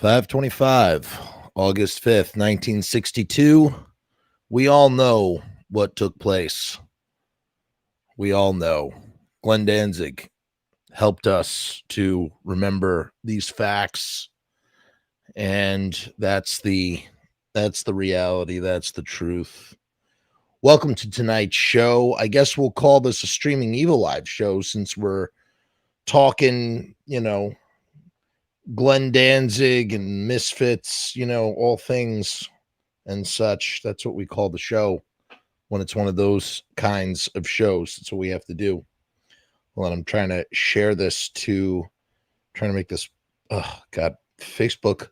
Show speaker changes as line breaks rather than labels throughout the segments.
525, August 5th, 1962. We all know what took place. We all know. Glenn Danzig helped us to remember these facts. And that's the reality. That's the truth. Welcome to tonight's show. I guess we'll call this a streaming Evilive show since we're talking, Glenn Danzig and Misfits, all things and such. That's what we call the show when it's one of those kinds of shows. That's what we have to do. Well, I'm trying to share this trying to make this. Oh, God, Facebook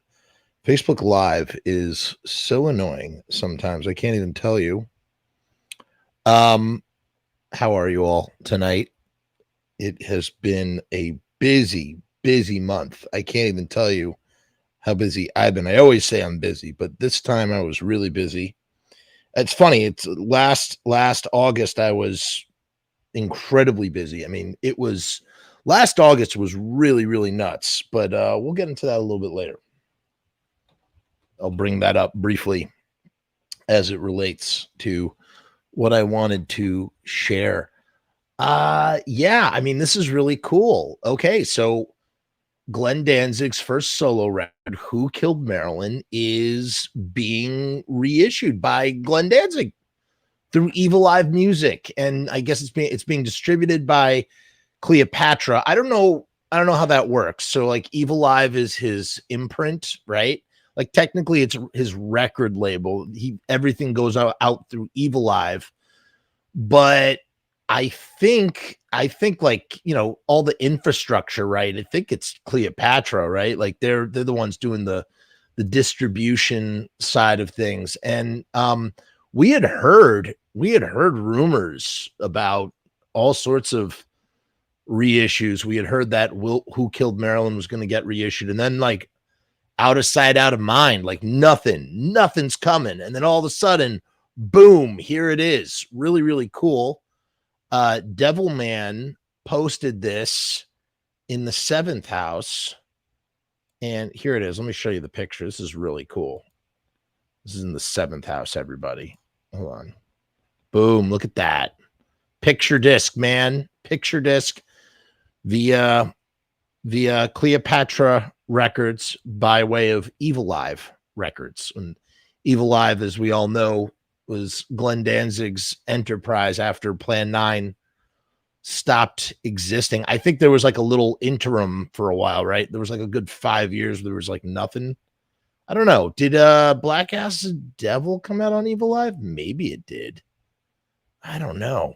Live is so annoying sometimes. I can't even tell you. How are you all tonight? It has been a busy month. I can't even tell you how busy I've been. I always say I'm busy, but this time I was really busy. It's funny. It's last August I was incredibly busy. I mean, last August was really nuts, but we'll get into that a little bit later. I'll bring that up briefly as it relates to what I wanted to share. Yeah, I mean, this is really cool. Okay, so Glenn Danzig's first solo record, Who Killed Marilyn, is being reissued by Glenn Danzig through Evilive Music, and I guess it's being distributed by Cleopatra. I don't know how that works. So like Evilive is his imprint, right? Like technically it's his record label. Everything goes out through Evilive, but I think like, all the infrastructure, right? I think it's Cleopatra, right? Like they're the ones doing the distribution side of things. And we had heard rumors about all sorts of reissues. We had heard that Who Killed Marilyn was going to get reissued, and then like out of sight, out of mind, like nothing's coming. And then all of a sudden, boom, here it is. Really cool. Devilman posted this in the 7th house, and here it is. Let me show you the picture. This is really cool. This is in the 7th house, everybody. Hold on. Boom, look at that. Picture disc, man. Picture disc via Cleopatra Records by way of Evilive Records. And Evilive, as we all know, was Glenn Danzig's enterprise after Plan 9 stopped existing. I think there was like a little interim for a while, right? There was like a good 5 years. There was like nothing. I don't know. Did Black Acid Devil come out on Evilive? Maybe it did. I don't know.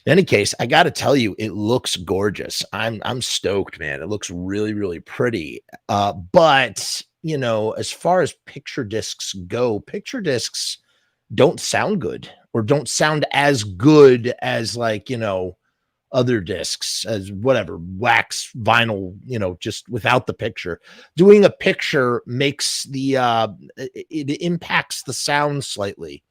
In any case, I got to tell you, it looks gorgeous. I'm stoked, man. It looks really pretty. But as far as picture discs go, picture discs don't sound good, or don't sound as good as like, other discs, as whatever, wax vinyl, just without the picture. Doing a picture makes it impacts the sound slightly.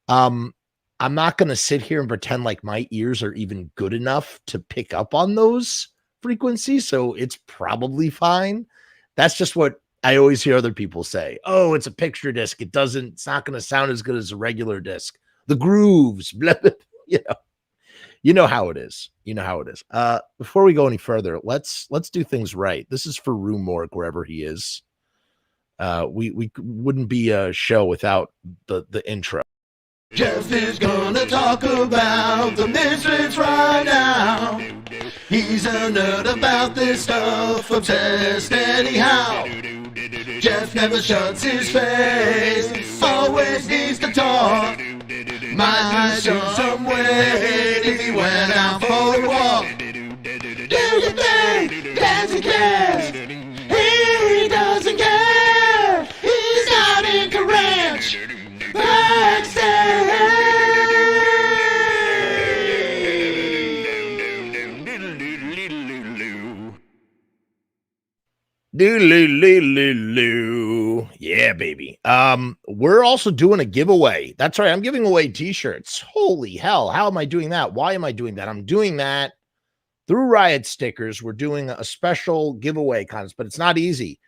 I'm not going to sit here and pretend like my ears are even good enough to pick up on those frequencies, so it's probably fine. That's just what I always hear other people say. Oh, it's a picture disc. It's not going to sound as good as a regular disc. The grooves, blah, blah, you know how it is. Before we go any further, let's do things right. This is for Rue Morgue, wherever he is. We wouldn't be a show without the intro.
Jeff is gonna talk about the Misfits right now. He's a nerd about this stuff, obsessed anyhow. Jeff never shuts his face, always needs to talk. Might show some weight if he went out for a walk. Do you think Danzig cares? He doesn't care. He's not incorrect.
Yeah, baby. We're also doing a giveaway. That's right. I'm giving away t-shirts. Holy hell. How am I doing that? Why am I doing that? I'm doing that through Riot Stickers. We're doing a special giveaway contest, but it's not easy.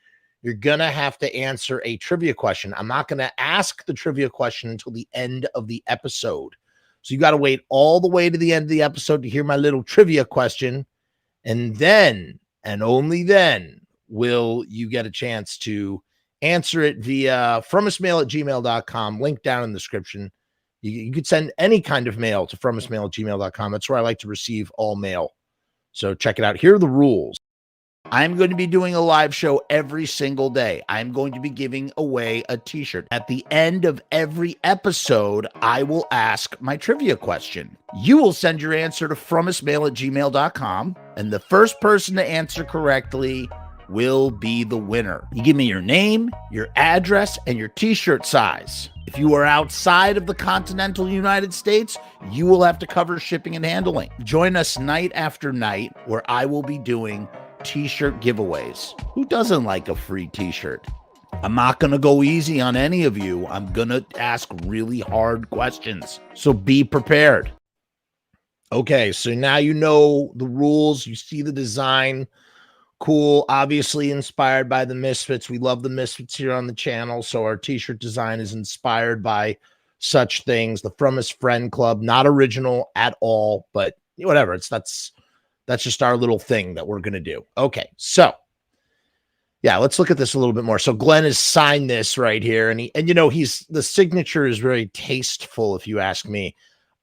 you're going to have to answer a trivia question. I'm not going to ask the trivia question until the end of the episode. So you got to wait all the way to the end of the episode to hear my little trivia question. And then, and only then, will you get a chance to answer it via FrumessMAIL@gmail.com, link down in the description. You could send any kind of mail to FrumessMAIL@gmail.com. That's where I like to receive all mail. So check it out. Here are the rules. I'm going to be doing a live show every single day. I'm going to be giving away a t-shirt. At the end of every episode, I will ask my trivia question. You will send your answer to FrumessMAIL@gmail.com, and the first person to answer correctly will be the winner. You give me your name, your address, and your t-shirt size. If you are outside of the continental United States, you will have to cover shipping and handling. Join us night after night where I will be doing t-shirt giveaways. Who doesn't like a free t-shirt? I'm not going to go easy on any of you. I'm going to ask really hard questions. So be prepared. Okay, so now you know the rules. You see the design. Cool. Obviously inspired by the Misfits. We love the Misfits here on the channel. So our t-shirt design is inspired by such things. The Frumess Friend Club, not original at all, but whatever. That's just our little thing that we're going to do. Okay, so yeah, let's look at this a little bit more. So Glenn has signed this right here, and the signature is very tasteful, if you ask me.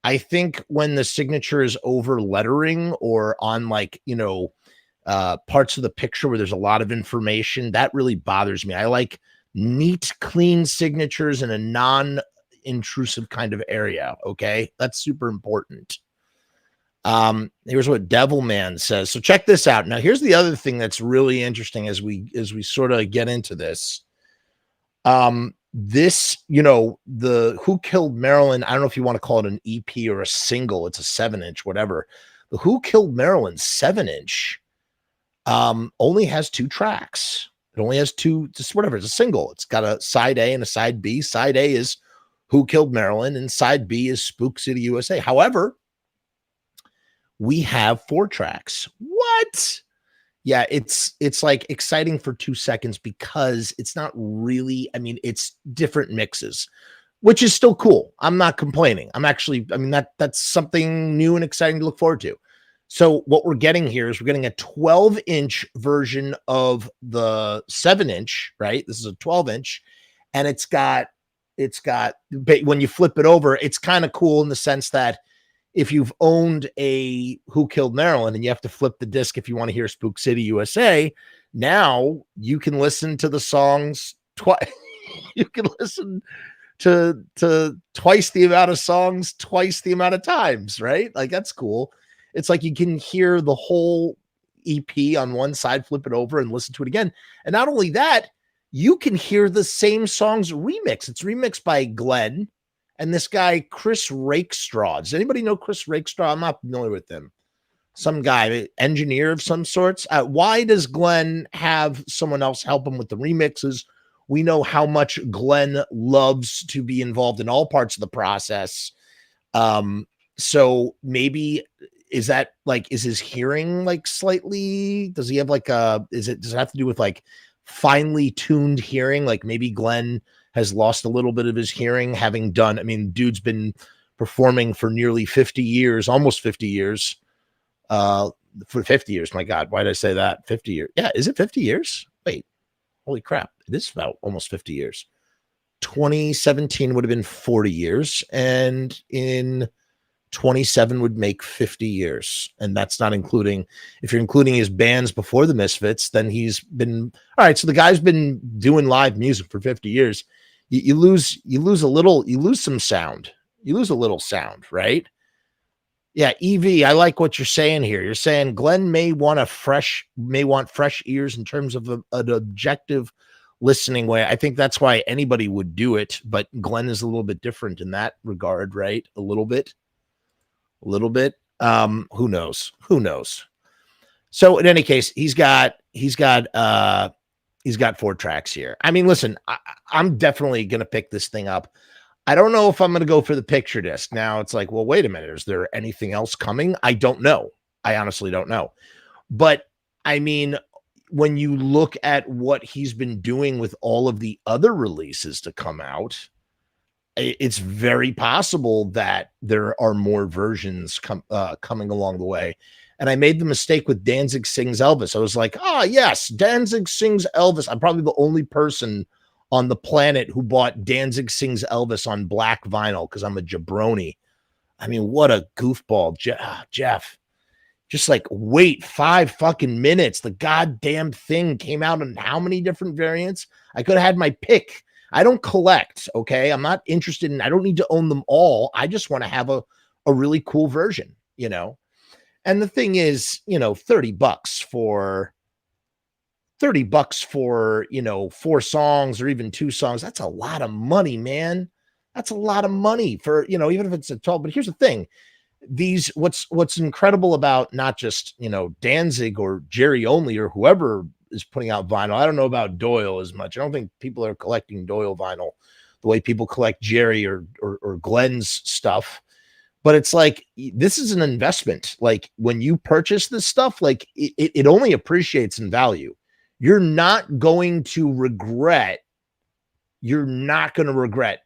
I think when the signature is over lettering or on parts of the picture where there's a lot of information, that really bothers me. I like neat, clean signatures in a non-intrusive kind of area. Okay, that's super important. Here's what Devilman says. So check this out. Now, here's the other thing that's really interesting as we sort of get into this. The Who Killed Marilyn, I don't know if you want to call it an EP or a single. It's a 7-inch, whatever. The Who Killed Marilyn 7-inch only has 2 tracks. It only has 2, just whatever. It's a single. It's got a side A and a side B. Side A is Who Killed Marilyn, and side B is Spook City USA. However, we have 4 tracks. What? Yeah, it's like exciting for 2 seconds because it's not really, it's different mixes, which is still cool. I'm not complaining. That's something new and exciting to look forward to. So what we're getting here is we're getting a 12-inch version of the 7-inch, right? This is a 12-inch, and it's got, when you flip it over, it's kind of cool in the sense that if you've owned a Who Killed Marilyn and you have to flip the disc if you want to hear Spook City USA, now you can listen to the songs twice. You can listen to twice the amount of songs, twice the amount of times, right? Like, that's cool. It's like you can hear the whole EP on one side, flip it over and listen to it again. And not only that, you can hear the same songs remixed. It's remixed by Glenn and this guy, Chris Rakestraw. Does anybody know Chris Rakestraw? I'm not familiar with him. Some guy, engineer of some sorts. Why does Glenn have someone else help him with the remixes? We know how much Glenn loves to be involved in all parts of the process. So maybe is his hearing like slightly? Does he have does it have to do with like finely tuned hearing? Like maybe Glenn has lost a little bit of his hearing, having done, dude's been performing for nearly 50 years, almost 50 years. For 50 years, my God, why did I say that? 50 years. Yeah, is it 50 years? Wait, holy crap. It is about almost 50 years. 2017 would have been 40 years, and in 27 would make 50 years. And that's not including, if you're including his bands before the Misfits, then he's been, all right. So the guy's been doing live music for 50 years. You lose some sound. You lose a little sound, right? Yeah. EV, I like what you're saying here. You're saying Glenn may want fresh ears in terms of an objective listening way. I think that's why anybody would do it, but Glenn is a little bit different in that regard, right? A little bit. Who knows? So in any case, he's got 4 tracks here. Listen, I'm definitely going to pick this thing up. I don't know if I'm going to go for the picture disc. Now it's like, well, wait a minute. Is there anything else coming? I don't know. I honestly don't know. But when you look at what he's been doing with all of the other releases to come out, it's very possible that there are more versions coming along the way. And I made the mistake with Danzig Sings Elvis. I was like, yes, Danzig Sings Elvis. I'm probably the only person on the planet who bought Danzig Sings Elvis on black vinyl because I'm a jabroni. I mean, what a goofball, Jeff. Just like wait 5 fucking minutes. The goddamn thing came out in how many different variants? I could have had my pick. I don't collect, okay? I'm not interested in, I don't need to own them all. I just want to have a really cool version, you know? And the thing is, you know, $30 for, you know, 4 songs or even 2 songs. That's a lot of money, man. That's a lot of money for, you know, even if it's a 12. But here's the thing. What's incredible about not just, you know, Danzig or Jerry Only or whoever is putting out vinyl. I don't know about Doyle as much. I don't think people are collecting Doyle vinyl the way people collect Jerry or Glenn's stuff. But it's like, this is an investment. Like when you purchase this stuff, like it only appreciates in value. You're not going to regret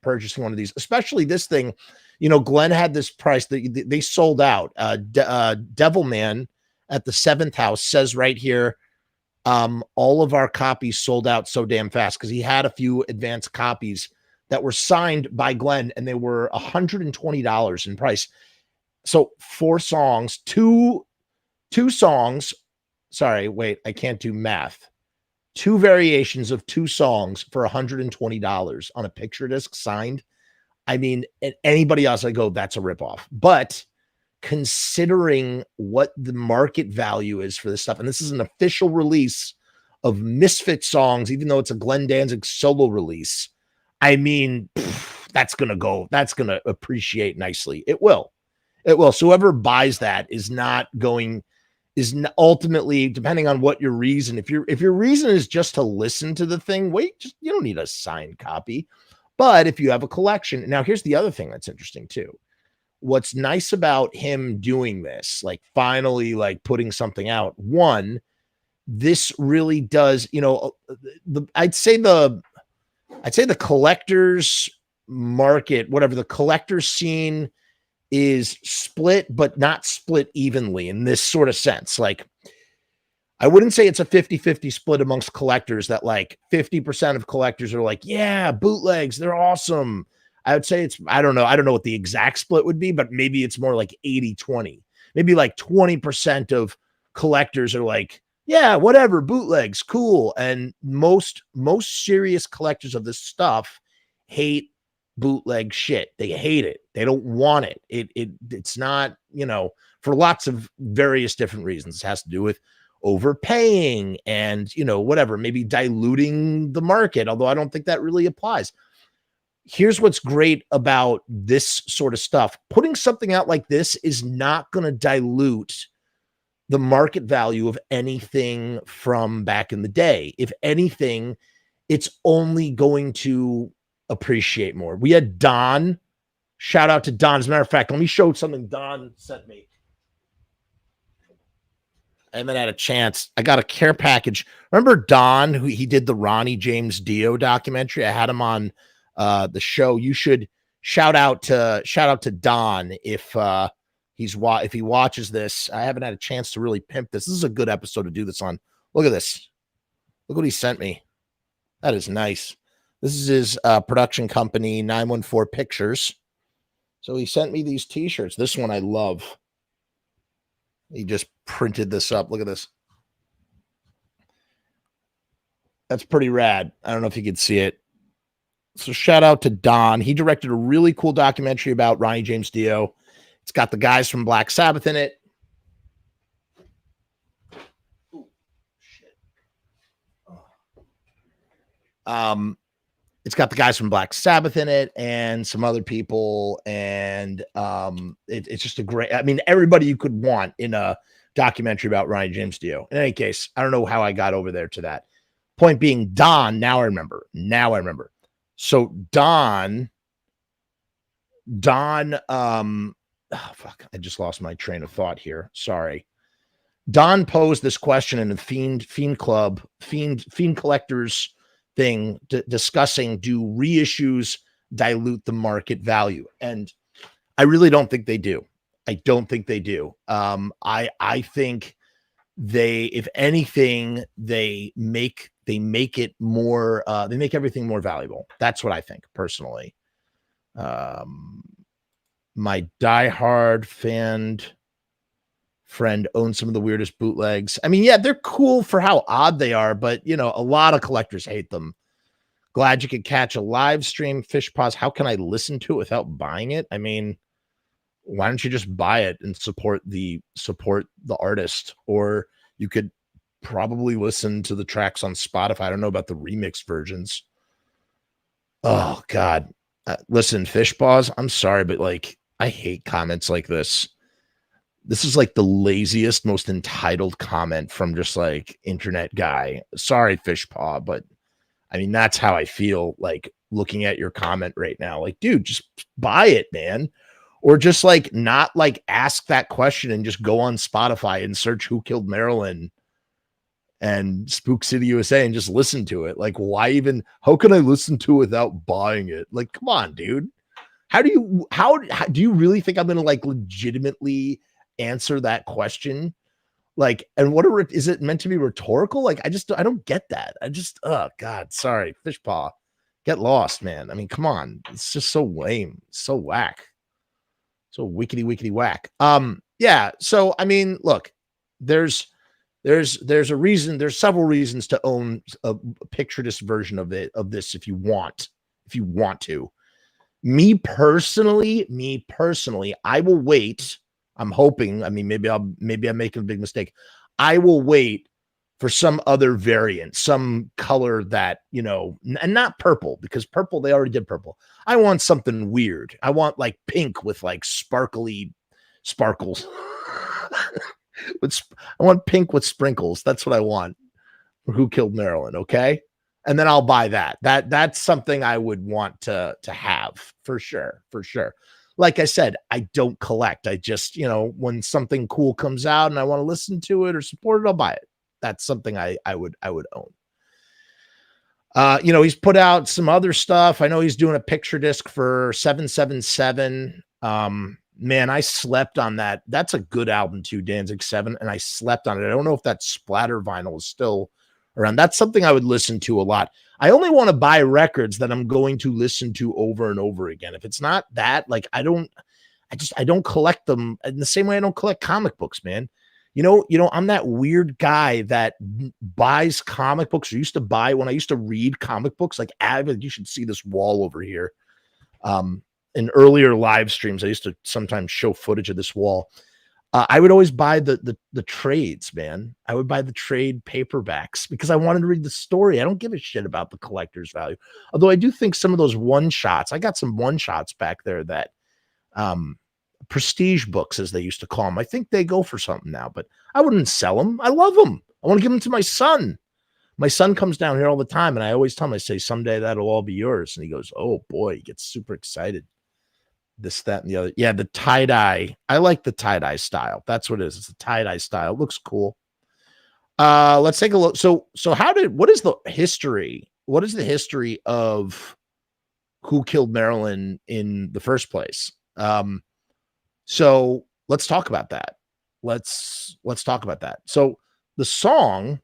purchasing one of these, especially this thing. You know, Glenn had this price that they sold out. Devilman at the 7th House says right here, all of our copies sold out so damn fast because he had a few advanced copies that were signed by Glenn and they were $120 in price. So 4 songs, two songs. Sorry, wait, I can't do math. 2 variations of 2 songs for $120 on a picture disc signed. I mean, anybody else, I go, that's a ripoff. But considering what the market value is for this stuff, and this is an official release of Misfits songs, even though it's a Glenn Danzig solo release, I mean, that's going to appreciate nicely. It will. So whoever buys that is ultimately, depending on what your reason, if your reason is just to listen to the thing, you don't need a signed copy. But if you have a collection, now here's the other thing that's interesting too. What's nice about him doing this, like finally like putting something out, one, this really does, you know, I'd say the collectors market, whatever, the collectors scene is split, but not split evenly in this sort of sense. Like, I wouldn't say it's a 50-50 split amongst collectors that like 50% of collectors are like, yeah, bootlegs, they're awesome. I would say I don't know what the exact split would be, but maybe it's more like 80-20. Maybe like 20% of collectors are like, yeah, whatever, bootlegs, cool. And most serious collectors of this stuff hate bootleg shit. They hate it. They don't want it. It's not, you know, for lots of various different reasons. It has to do with overpaying and, you know, whatever, maybe diluting the market, although I don't think that really applies. Here's what's great about this sort of stuff. Putting something out like this is not going to dilute the market value of anything from back in the day. If anything, it's only going to appreciate more. We had Don. Shout out to Don. As a matter of fact, let me show something Don sent me. I haven't had a chance. I got a care package. Remember Don, who he did the Ronnie James Dio documentary? I had him on the show. You should shout out to Don if he watches this. I haven't had a chance to really pimp this. This is a good episode to do this on. Look at this. Look what he sent me. That is nice. This is his production company, 914 Pictures. So he sent me these t-shirts. This one I love. He just printed this up. Look at this. That's pretty rad. I don't know if you could see it. So shout out to Don. He directed a really cool documentary about Ronnie James Dio. It's got the guys from Black Sabbath in it. Ooh, shit. It's got the guys from Black Sabbath in it and some other people. And it's just a great, I mean, everybody you could want in a documentary about Ronnie James Dio. In any case, I don't know how I got over there to that. Point being, Don, now I remember. So Don, oh, fuck, I just lost my train of thought here. Sorry. Don posed this question in the Fiend Collectors thing, discussing, do reissues dilute the market value? And I really don't think they do. I don't think they do. I think they, if anything, they make it more, they make everything more valuable. That's what I think personally. My diehard friend owns some of the weirdest bootlegs. I mean, yeah, they're cool for how odd they are, but you know, a lot of collectors hate them. Glad you could catch a live stream. Fish Paws. How can I listen to it without buying it? I mean, why don't you just buy it and support the artist? Or you could probably listen to the tracks on Spotify. I don't know about the remix versions. Oh God. Listen, Fish Paws, I'm sorry, but like, I hate comments like this. This is like the laziest, most entitled comment from just like internet guy. Sorry, Fish Paw, but I mean, that's how I feel like looking at your comment right now. Like, dude, just buy it, man. Or just like not like ask that question and just go on Spotify and search Who Killed Marilyn and Spook City USA and just listen to it. Like, why even, how can I listen to it without buying it? Like, come on, dude. How do you really think I'm going to like legitimately answer that question? Like, and is it meant to be rhetorical? Like, I don't get that. Oh God, sorry, Fish Paw, get lost, man. I mean, come on. It's just so lame, so whack, so wickety whack. Yeah. So, I mean, look, there's a reason, there's several reasons to own a picture disc version of this if you want to. Me personally, I will wait. I'm hoping, I mean, maybe I'm making a big mistake. I will wait for some other variant, some color that, you know, and not purple, because purple, they already did purple. I want something weird. I want like pink with like sparkly sparkles. I want pink with sprinkles. That's what I want for Who Killed Marilyn. Okay. And then I'll buy that. That's something I would want to have for sure. Like I said, I don't collect. I just, you know, when something cool comes out and I want to listen to it or support it, I'll buy it. That's something I would own. You know, he's put out some other stuff. I know he's doing a picture disc for 777. Man, I slept on that. That's a good album too, Danzig 7, and I slept on it. I don't know if that splatter vinyl is still around. That's something I would listen to a lot. I only want to buy records that I'm going to listen to over and over again. If it's not that, like, I don't collect them in the same way I don't collect comic books, man. You know, I'm that weird guy that buys comic books, or used to buy when I used to read comic books. Like, you should see this wall over here. In earlier live streams, I used to sometimes show footage of this wall. I would always buy the trades, man. I would buy the trade paperbacks because I wanted to read the story. I don't give a shit about the collector's value. Although I do think some of those one shots, I got some one shots back there that prestige books, as they used to call them. I think they go for something now, but I wouldn't sell them. I love them. I want to give them to my son. My son comes down here all the time, and I always tell him, I say, someday that'll all be yours. And he goes, oh boy, he gets super excited. This, that, and the other. Yeah, the tie-dye. I like the tie-dye style. That's what it is. It's a tie-dye style. It looks cool. Let's take a look. So what is the history? What is the history of Who Killed Marilyn in the first place? So let's talk about that. Let's talk about that. So the song,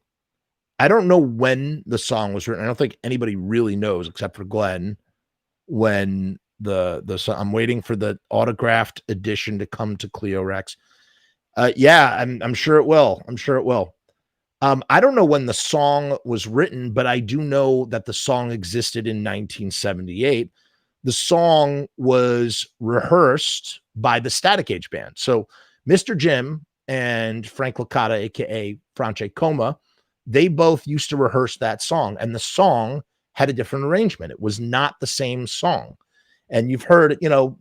I don't know when the song was written. I don't think anybody really knows except for Glenn when I'm waiting for the autographed edition to come to Cleo Rex. Yeah, I'm sure it will. I don't know when the song was written, but I do know that the song existed in 1978. The song was rehearsed by the Static Age band. So Mr. Jim and Frank Licata, aka Franche Coma, they both used to rehearse that song, and the song had a different arrangement. It was not the same song. And you've heard, you know,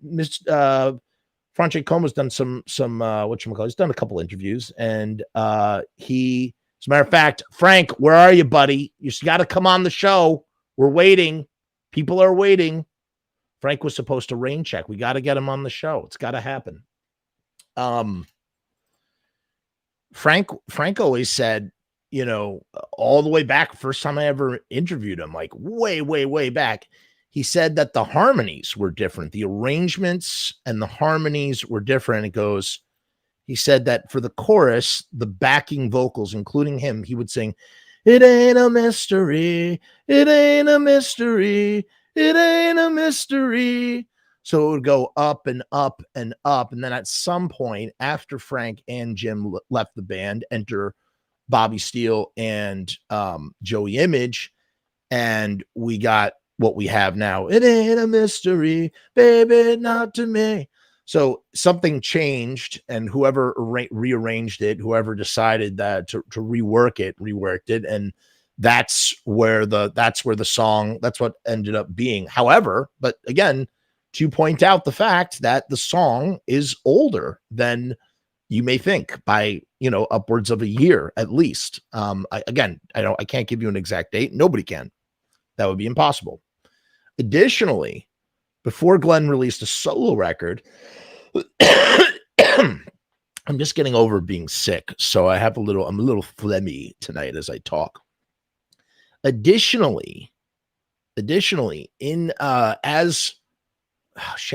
Franche Coma's done some whatchamacallit, he's done a couple interviews, and as a matter of fact, Frank, where are you, buddy? You got to come on the show. We're waiting. People are waiting. Frank was supposed to rain check. We got to get him on the show. It's got to happen. Frank always said, all the way back, first time I ever interviewed him, like way back, he said that the harmonies were different. The arrangements and the harmonies were different. He said that for the chorus, the backing vocals, including him, he would sing, "It ain't a mystery. It ain't a mystery. It ain't a mystery." So it would go up and up and up. And then at some point, after Frank and Jim left the band, enter Bobby Steele and Joey Image. And we got what we have now. It ain't a mystery, baby, not to me. So something changed, and whoever rearranged it, whoever decided that to reworked it, and that's where the song, that's what ended up being. However, but again, to point out the fact that the song is older than you may think by, upwards of a year at least. I can't give you an exact date. Nobody can. That would be impossible. Additionally, before Glenn released a solo record, I'm just getting over being sick, so I'm a little phlegmy tonight as I talk. Additionally, in what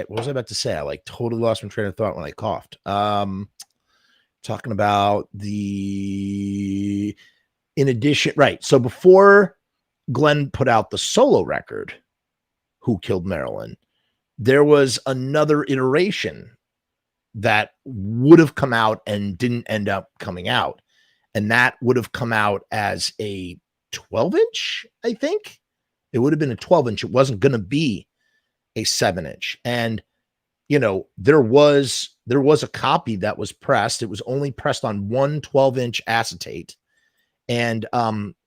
was I about to say? I totally lost my train of thought when I coughed. Talking about in addition, right? So before Glenn put out the solo record, Who Killed Marilyn, there was another iteration that would have come out and didn't end up coming out. And that would have come out as a 12-inch, I think. It would have been a 12-inch. It wasn't going to be a 7-inch. And, there was a copy that was pressed. It was only pressed on one 12-inch acetate. And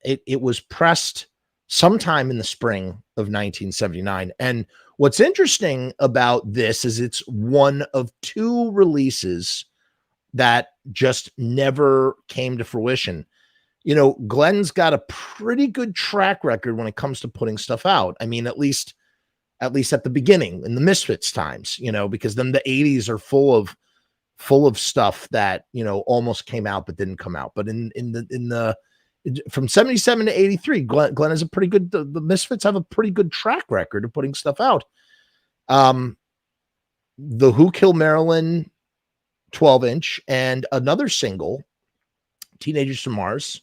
it was pressed sometime in the spring of 1979. And what's interesting about this is it's one of two releases that just never came to fruition. Glenn's got a pretty good track record when it comes to putting stuff out. I mean, at least at the beginning in the Misfits times, because then the 80s are full of stuff that, almost came out but didn't come out. But from 77 to 83, Glenn is a pretty good, the Misfits have a pretty good track record of putting stuff out. The Who Killed Marilyn 12-inch and another single, Teenagers from Mars,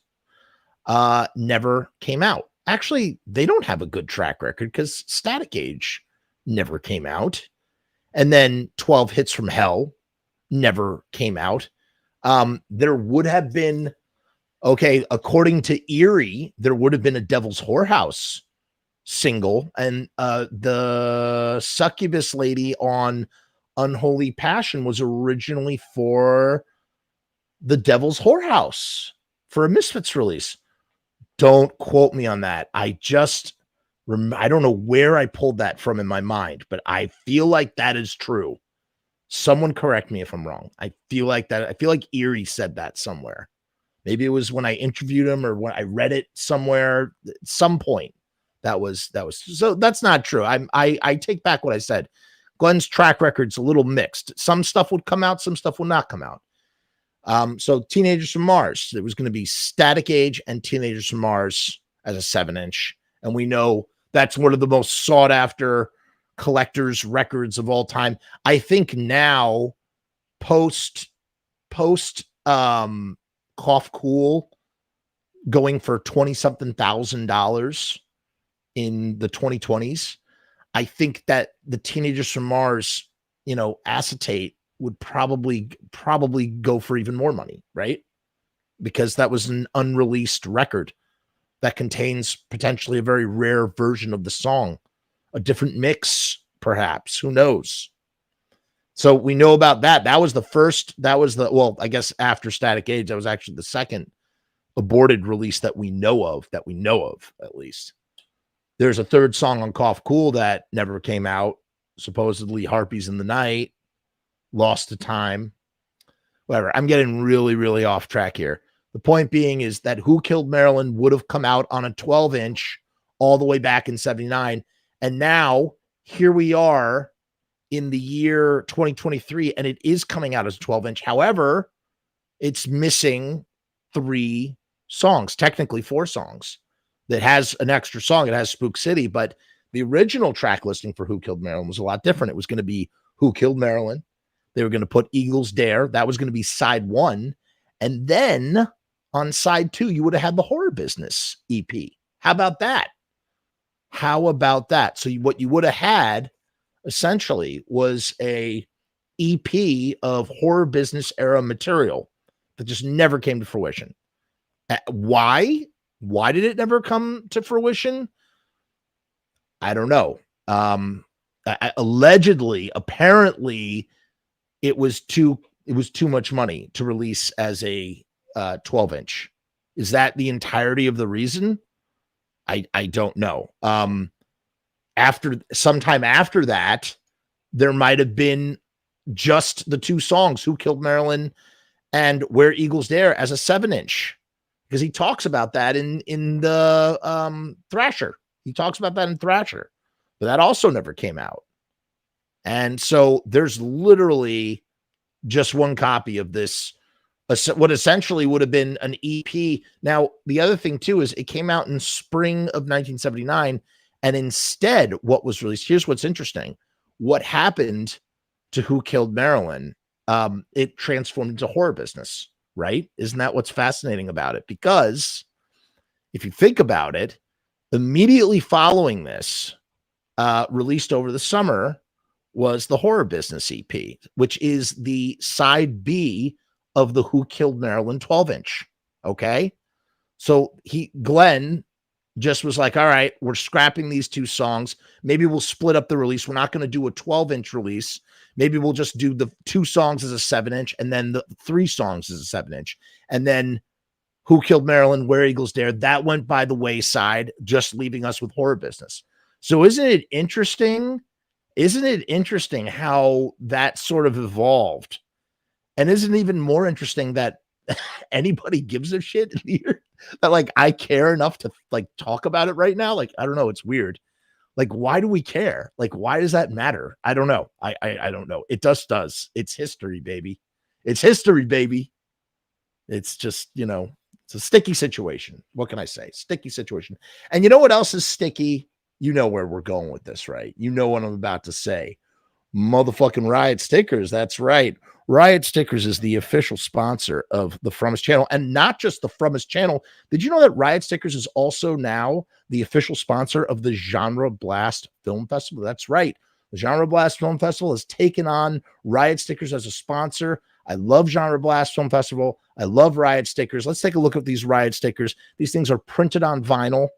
never came out. Actually, they don't have a good track record because Static Age never came out. And then 12 Hits from Hell never came out. There would have been, according to Eerie, there would have been a Devil's Whorehouse single, and the Succubus lady on Unholy Passion was originally for the Devil's Whorehouse for a Misfits release. Don't quote me on that. I don't know where I pulled that from in my mind, but I feel like that is true. Someone correct me if I'm wrong. I feel like Eerie said that somewhere. Maybe it was when I interviewed him or when I read it somewhere at some point. That was so that's not true. I take back what I said. Glenn's track record's a little mixed. Some stuff would come out, some stuff will not come out. So Teenagers from Mars, there was going to be Static Age and Teenagers from Mars as a 7-inch. And we know that's one of the most sought after collectors records of all time. I think now post Cough Cool going for $20,000 in the 2020s. I think that the Teenagers from Mars, acetate would probably go for even more money, right? Because that was an unreleased record that contains potentially a very rare version of the song, a different mix, perhaps, who knows? So we know about that. I guess after Static Age, that was actually the second aborted release that we know of, at least. There's a third song on Cough Cool that never came out, supposedly Harpies in the Night, Lost to Time, whatever. I'm getting really, really off track here. The point being is that Who Killed Marilyn would have come out on a 12-inch all the way back in 79. And now here we are in the year 2023, and it is coming out as a 12-inch. However, it's missing 3 songs, technically 4 songs. That has an extra song. It has Spook City, but the original track listing for Who Killed Marilyn was a lot different. It was going to be Who Killed Marilyn. They were going to put Eagles Dare. That was going to be side 1. And then on side 2, you would have had the Horror Business EP. How about that? How about that? So what you would have had essentially was a EP of Horror Business era material that just never came to fruition. Why? Why did it never come to fruition? I don't know. Allegedly, apparently, it was too much money to release as a 12-inch. Is that the entirety of the reason? I don't know. Sometime after that, there might have been just the 2 songs, Who Killed Marilyn and Where Eagles Dare, as a 7-inch. Because he talks about that in the Thrasher. He talks about that in Thrasher. But that also never came out. And so there's literally just 1 copy of this, what essentially would have been an EP. Now, the other thing, too, is it came out in spring of 1979. And instead, what was released, here's what's interesting. What happened to Who Killed Marilyn? It transformed into Horror Business. Right? Isn't that what's fascinating about it? Because if you think about it, immediately following this, released over the summer, was the Horror Business EP, which is the side B of the Who Killed Marilyn 12-inch. Okay? So Glenn just was like, all right, we're scrapping these 2 songs. Maybe we'll split up the release. We're not going to do a 12-inch release. Maybe we'll just do the 2 songs as a 7-inch and then the 3 songs as a 7-inch. And then Who Killed Marilyn, Where Eagles Dare, that went by the wayside, just leaving us with Horror Business. So isn't it interesting? Isn't it interesting how that sort of evolved? And isn't it even more interesting that anybody gives a shit here? That like I care enough to like talk about it right now? Like, I don't know. It's weird. Like, why do we care? Like, why does that matter? I don't know. I don't know. It just does. It's history, baby. It's history, baby. It's just, it's a sticky situation. What can I say? Sticky situation. And you know what else is sticky? You know where we're going with this, right? You know what I'm about to say. Motherfucking Riot Stickers. That's right. Riot Stickers is the official sponsor of the Frumess channel, and not just the Frumess channel. Did you know that Riot Stickers is also now the official sponsor of the Genre Blast Film Festival? That's right. The Genre Blast Film Festival has taken on Riot Stickers as a sponsor. I love Genre Blast Film Festival. I love Riot Stickers. Let's take a look at these Riot Stickers. These things are printed on vinyl.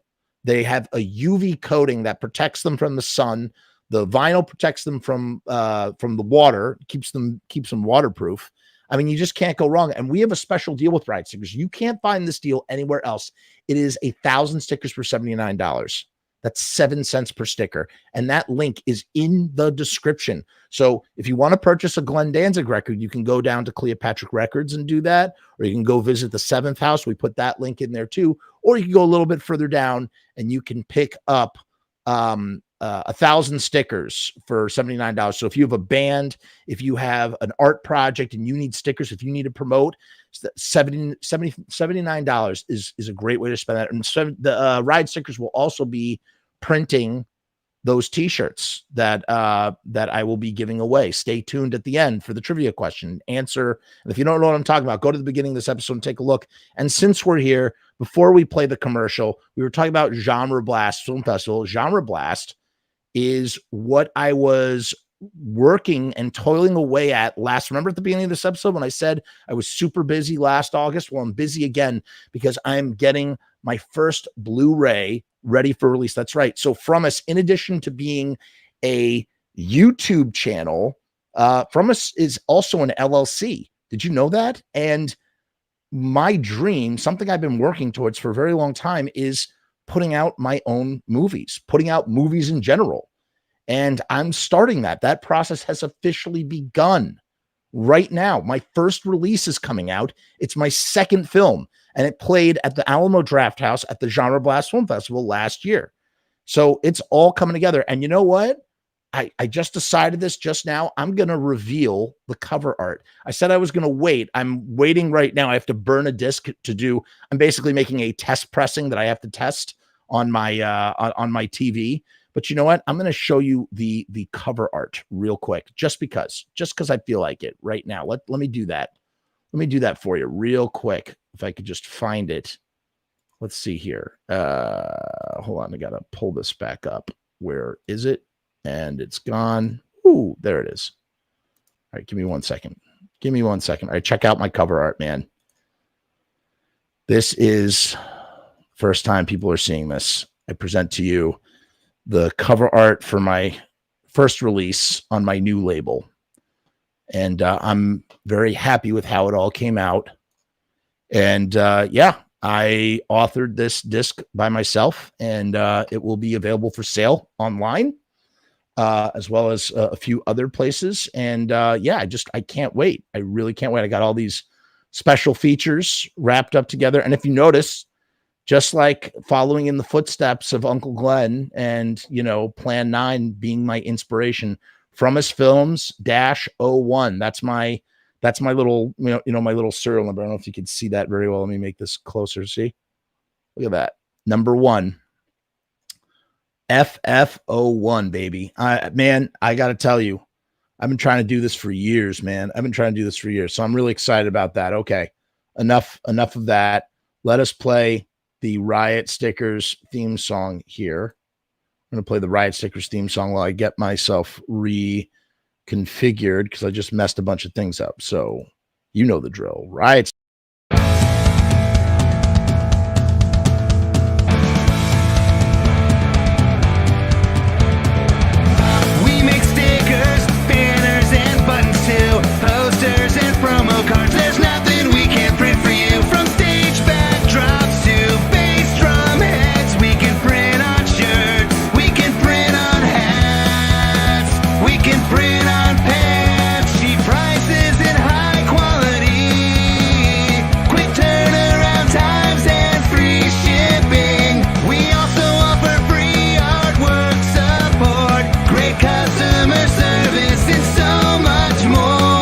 They have a UV coating that protects them from the sun. The vinyl protects them from the water, keeps them waterproof. I mean, you just can't go wrong. And we have a special deal with Riot Stickers. You can't find this deal anywhere else. It is 1,000 stickers for $79. That's 7 cents per sticker. And that link is in the description. So if you want to purchase a Glenn Danzig record, you can go down to Cleopatra Records and do that. Or you can go visit the 7th House. We put that link in there too. Or you can go a little bit further down and you can pick up 1,000 stickers for $79. So if you have a band, if you have an art project and you need stickers, if you need to promote, $79 is a great way to spend that. And so the Ride Stickers will also be printing those t-shirts that I will be giving away. Stay tuned at the end for the trivia question answer. And if you don't know what I'm talking about, go to the beginning of this episode and take a look. And since we're here, before we play the commercial, we were talking about Genre Blast Film Festival. Genre Blast is what I was working and toiling away at last. Remember at the beginning of this episode when I said I was super busy last August? Well, I'm busy again because I'm getting my first Blu-ray ready for release. That's right. So Frumess, in addition to being a YouTube channel, Frumess is also an LLC. Did you know that? And my dream, something I've been working towards for a very long time, is putting out my own movies, putting out movies in general. And I'm starting that. That process has officially begun right now. My first release is coming out. It's my second film, and it played at the Alamo Drafthouse at the Genre Blast Film Festival last year. So it's all coming together. And you know what? I just decided this just now. I'm going to reveal the cover art. I said I was going to wait. I'm waiting right now. I have to burn a disc to do. I'm basically making a test pressing that I have to test on my TV. But you know what? I'm going to show you the cover art real quick, just because I feel like it right now. Let me do that. Let me do that for you real quick. If I could just find it. Let's see here. Hold on. I got to pull this back up. Where is it? And it's gone. Ooh, there it is. All right, give me 1 second. Give me 1 second. All right, check out my cover art, man. This is first time people are seeing this. I present to you the cover art for my first release on my new label. And I'm very happy with how it all came out. And yeah, I authored this disc by myself, and it will be available for sale online. As well as a few other places. And yeah, I can't wait. I really can't wait. I got all these special features wrapped up together. And if you notice, just like following in the footsteps of Uncle Glenn and, Plan 9 being my inspiration, Frumess Films -01. That's my little, my little serial number. I don't know if you can see that very well. Let me make this closer. See, look at that. Number 1. FF01, baby. Man, I got to tell you, I've been trying to do this for years, man. I've been trying to do this for years. So I'm really excited about that. Okay. Enough of that. Let us play the Riot Stickers theme song here. I'm going to play the Riot Stickers theme song while I get myself reconfigured, because I just messed a bunch of things up. So you know the drill. Riot.
Posters and promo cards, there's nothing we can't print for you. From stage backdrops to bass drum heads, we can print on shirts, we can print on hats, we can print on pants. Cheap prices and high quality, quick turnaround times and free shipping. We also offer free artwork support, great customer service, and so much more.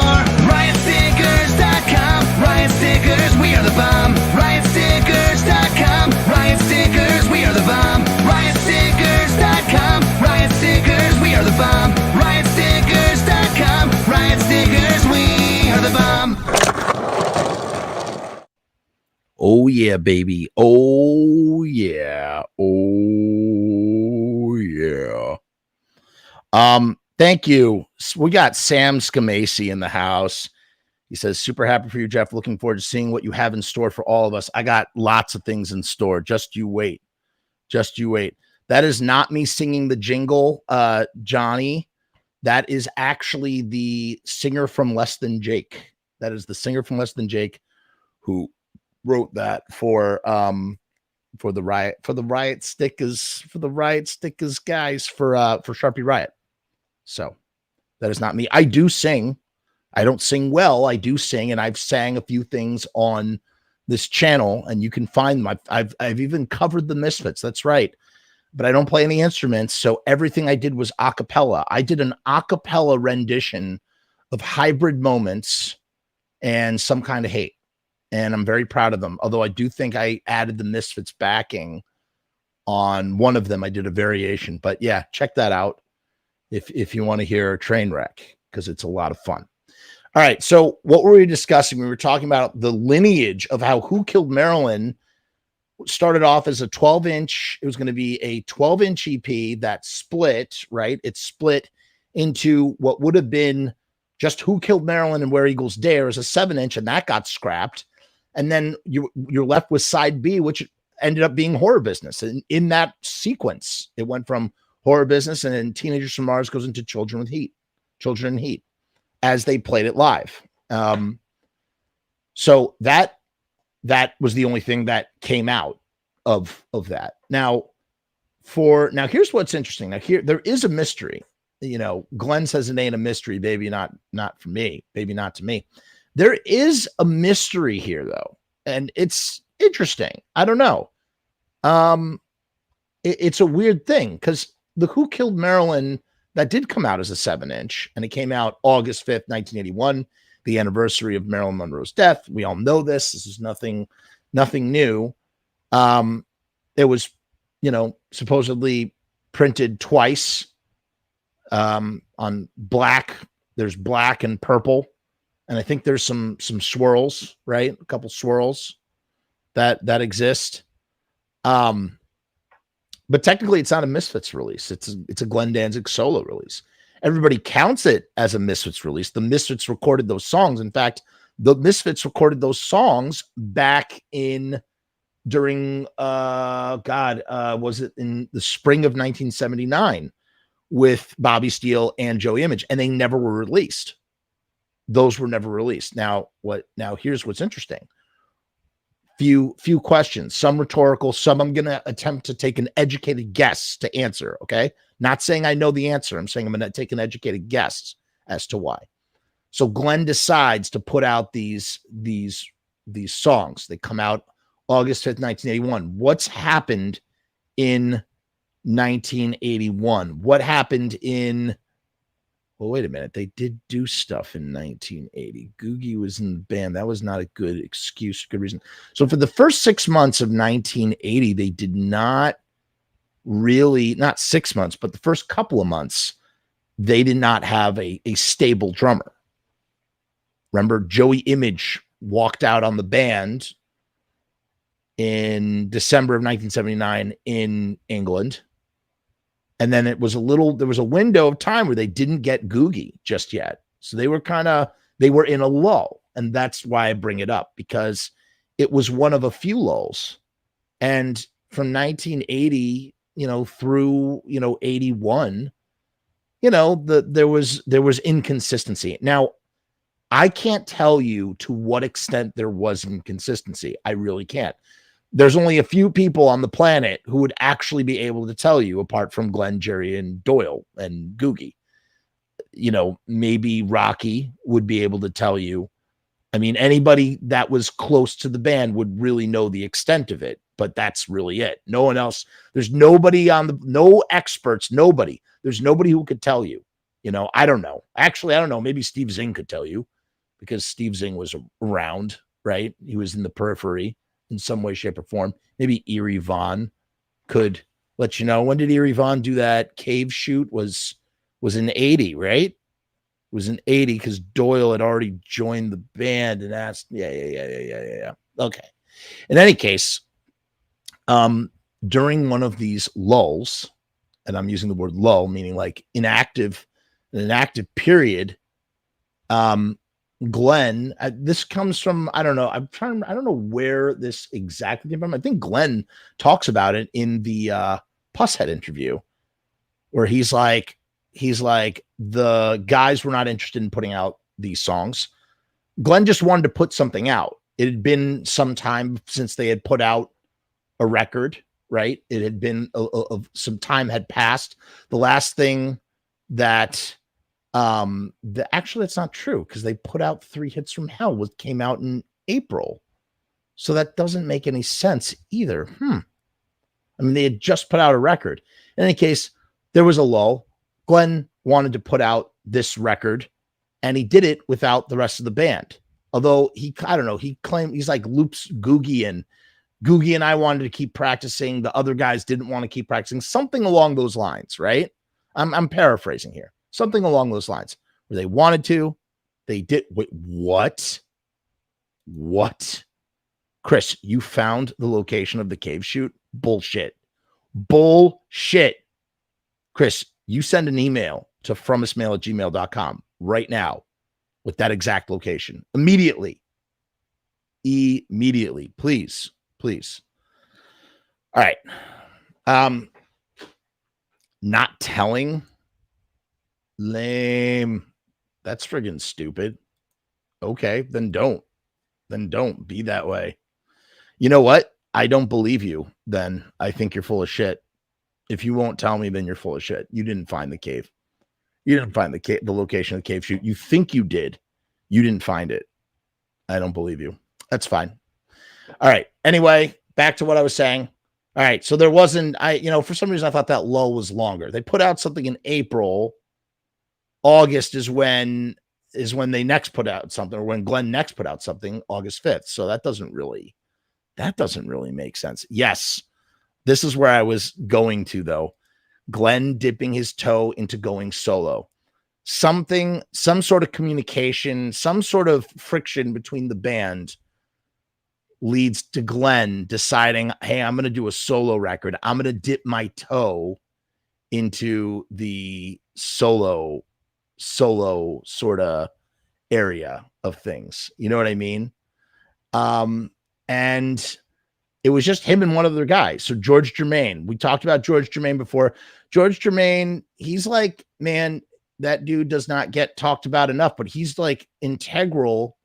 We are the bomb. RiotStickers.com. Riot Stickers, we are the bomb. RiotStickers.com. Riot Stickers, we are the bomb. RiotStickers.com. Riot Stickers, we are the bomb.
Oh yeah, baby. Oh yeah. Oh yeah. Thank you. We got Sam Scamacy in the house. He says, super happy for you, Jeff. Looking forward to seeing what you have in store for all of us. I got lots of things in store. Just you wait. Just you wait. That is not me singing the jingle, Johnny. That is actually the singer from Less Than Jake. That is the singer from Less Than Jake who wrote that for the Riot Stickers guys for Sharpie Riot. So that is not me. I do sing. I don't sing well. I do sing, and I've sang a few things on this channel, and you can find my. I've even covered the Misfits. That's right, but I don't play any instruments. So everything I did was a cappella. I did an a cappella rendition of Hybrid Moments and Some Kind of Hate, and I'm very proud of them. Although I do think I added the Misfits backing on one of them. I did a variation, but yeah, check that out if you want to hear a train wreck, because it's a lot of fun. All right, so what were we discussing? We were talking about the lineage of how Who Killed Marilyn started off as a 12-inch. It was going to be a 12-inch EP that split, right? It split into what would have been just Who Killed Marilyn and Where Eagles Dare as a 7-inch, and that got scrapped. And then you're left with side B, which ended up being Horror Business. And in that sequence, it went from Horror Business, and then Teenagers from Mars goes into Children in Heat, as they played it live. So that was the only thing that came out of that. Now here's what's interesting. Now here, there is a mystery. Glenn says it ain't a mystery, baby, not for me, baby, not to me. There is a mystery here though. And it's interesting. I don't know. It's a weird thing, because the Who Killed Marilyn that did come out as a 7-inch, and it came out August 5th, 1981, the anniversary of Marilyn Monroe's death. We all know this. This is nothing new. It was, supposedly printed twice on black. There's black and purple, and I think there's some swirls, right? A couple swirls that exist. But technically it's not a Misfits release. It's a Glenn Danzig solo release. Everybody counts it as a Misfits release. The Misfits recorded those songs. In fact, the Misfits recorded those songs back during was it in the spring of 1979 with Bobby Steele and Joey Image, and they never were released. Those were never released. Now here's what's interesting. Few questions, some rhetorical, some I'm going to attempt to take an educated guess to answer. Okay. Not saying I know the answer. I'm saying I'm going to take an educated guess as to why. So Glenn decides to put out these songs. They come out August 5th, 1981. What's happened in 1981? What happened in, well, wait a minute. They did do stuff in 1980. Googie was in the band. That was not a good excuse, good reason. So for the first 6 months of 1980, they did not really, not 6 months, but the first couple of months, they did not have a stable drummer. Remember, Joey Image walked out on the band in December of 1979 in England. And then there was a window of time where they didn't get Googie just yet. So they were in a lull. And that's why I bring it up, because it was one of a few lulls. And from 1980, through, 81, there was inconsistency. Now, I can't tell you to what extent there was inconsistency. I really can't. There's only a few people on the planet who would actually be able to tell you, apart from Glenn, Jerry, and Doyle and Googie. Maybe Rocky would be able to tell you. I mean, anybody that was close to the band would really know the extent of it, but that's really it. No one else. There's nobody no experts, nobody. There's nobody who could tell you. I don't know. Actually, I don't know. Maybe Steve Zing could tell you, because Steve Zing was around, right? He was in the periphery in some way, shape, or form. Maybe Eerie Von could let you know. When did Eerie Von do that cave shoot? Was in 80, right? It was in 80 because Doyle had already joined the band and asked. Yeah. Okay. In any case, during one of these lulls, and I'm using the word lull, meaning like an inactive period, Glenn, this comes from, I don't know. I don't know where this exactly came from. I think Glenn talks about it in the Pusshead interview, where he's like, the guys were not interested in putting out these songs. Glenn just wanted to put something out. It had been some time since they had put out a record, right? It had been some time had passed. The last thing that actually that's not true, because they put out 3 Hits from Hell, came out in April, so that doesn't make any sense either. I mean, they had just put out a record. In any case, there was a lull. Glenn wanted to put out this record, and he did it without the rest of the band. Although he claimed, he's like loops Googie and I wanted to keep practicing. The other guys didn't want to keep practicing, something along those lines, right? I'm paraphrasing here. Something along those lines, where they wanted to, they did. Wait, what? Chris, you found the location of the cave shoot? Bullshit. Chris, you send an email to FrumessMAIL@gmail.com right now with that exact location. Immediately. Please. All right. Not telling. Lame. That's friggin' stupid. Okay, then don't be that way. You know what? I don't believe you. Then I think you're full of shit. If you won't tell me, then you're full of shit. You didn't find the cave. You didn't find the location of the cave shoot. You think you did. You didn't find it. I don't believe you. That's fine. All right. Anyway, back to what I was saying. All right. So there wasn't, for some reason I thought that lull was longer. They put out something in April. August is when they next put out something, or when Glenn next put out something, August 5th. So that doesn't really make sense. Yes, this is where I was going to, though. Glenn dipping his toe into going solo. Some sort of communication, some sort of friction between the band leads to Glenn deciding, hey, I'm going to do a solo record. I'm going to dip my toe into the solo sort of area of things. You know what I mean? And it was just him and one other guy. So George Germain, we talked about George Germain before. George Germain, he's like, man, that dude does not get talked about enough, but he's like integral.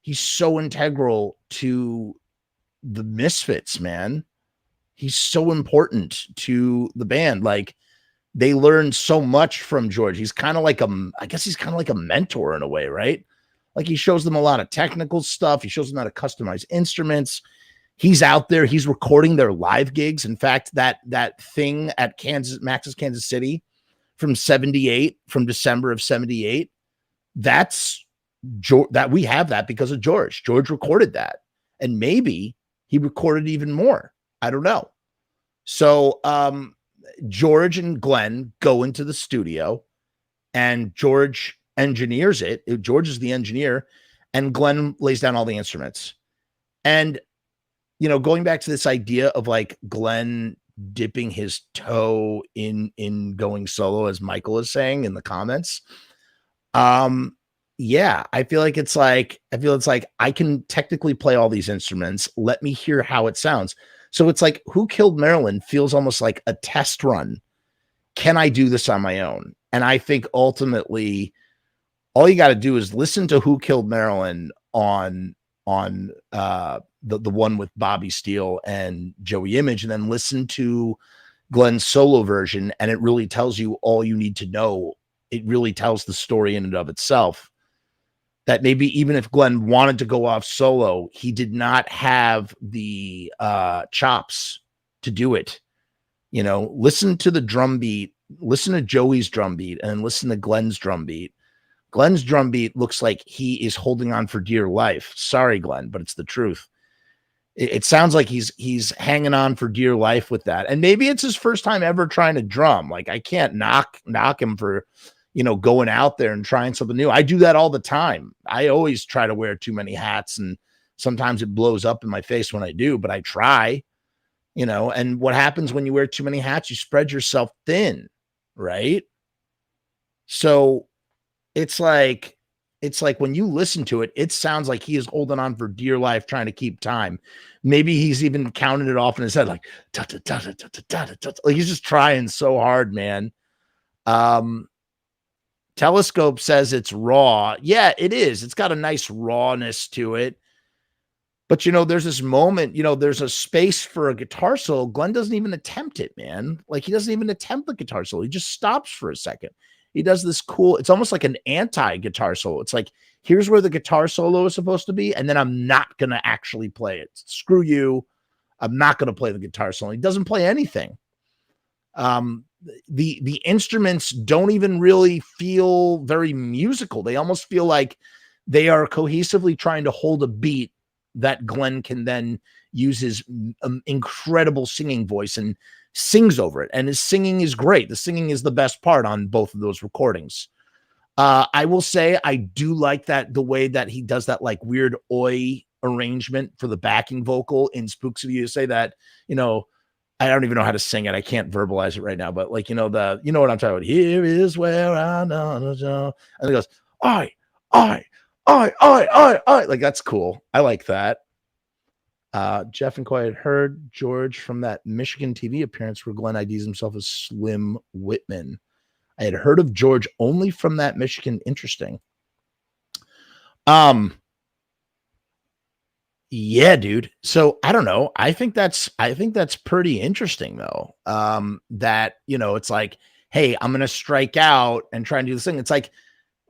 He's so integral to the Misfits, man. He's so important to the band. Like, they learned so much from George. He's kind of like I guess he's kind of like a mentor in a way, right? Like, he shows them a lot of technical stuff. He shows them how to customize instruments. He's out there. He's recording their live gigs. In fact, that thing at Max's Kansas City from December of 78, that we have that because of George. George recorded that. And maybe he recorded even more. I don't know. So George and Glenn go into the studio, and George engineers it. George is the engineer, and Glenn lays down all the instruments. And, you know, going back to this idea of like Glenn dipping his toe in going solo, as Michael is saying in the comments. Yeah, I feel it's like I can technically play all these instruments. Let me hear how it sounds. So it's like Who Killed Marilyn feels almost like a test run. Can I do this on my own? And I think ultimately all you got to do is listen to Who Killed Marilyn on the one with Bobby Steele and Joey Image, and then listen to Glenn's solo version, and it really tells you all you need to know. It really tells the story in and of itself. That maybe even if Glenn wanted to go off solo, he did not have the chops to do it. You know, listen to the drum beat, listen to Joey's drum beat, and then listen to Glenn's drum beat. Glenn's drum beat looks like he is holding on for dear life. Sorry, Glenn, but it's the truth. It sounds like he's hanging on for dear life with that. And maybe it's his first time ever trying to drum. Like, I can't knock him for, you know, going out there and trying something new. I do that all the time. I always try to wear too many hats, and sometimes it blows up in my face when I do, but I try, you know. And what happens when you wear too many hats? You spread yourself thin, right? So it's like when you listen to it, it sounds like he is holding on for dear life, trying to keep time. Maybe he's even counting it off in his head, like, like he's just trying so hard, man. Telescope says it's raw. Yeah, it is. It's got a nice rawness to it. But, you know, there's this moment, you know, there's a space for a guitar solo. Glenn doesn't even attempt it, man. Like, he doesn't even attempt the guitar solo. He just stops for a second. He does this cool, it's almost like an anti-guitar solo. It's like, here's where the guitar solo is supposed to be, and then I'm not going to actually play it. Screw you. I'm not going to play the guitar solo. He doesn't play anything. The instruments don't even really feel very musical. They almost feel like they are cohesively trying to hold a beat that Glenn can then use his incredible singing voice and sings over it. And his singing is great. The singing is the best part on both of those recordings. I will say I do like that, the way that he does that like weird oi arrangement for the backing vocal in Spook City USA, that, you know, I don't even know how to sing it. I can't verbalize it right now, but like, you know, you know what I'm talking about. Here is where I know. And it goes, I. Like, that's cool. I like that. Jeff and Quiet heard George from that Michigan TV appearance where Glenn IDs himself as Slim Whitman. I had heard of George only from that Michigan. Interesting. Yeah, dude. So I don't know. I think that's pretty interesting though. That, you know, it's like, hey, I'm going to strike out and try and do this thing. It's like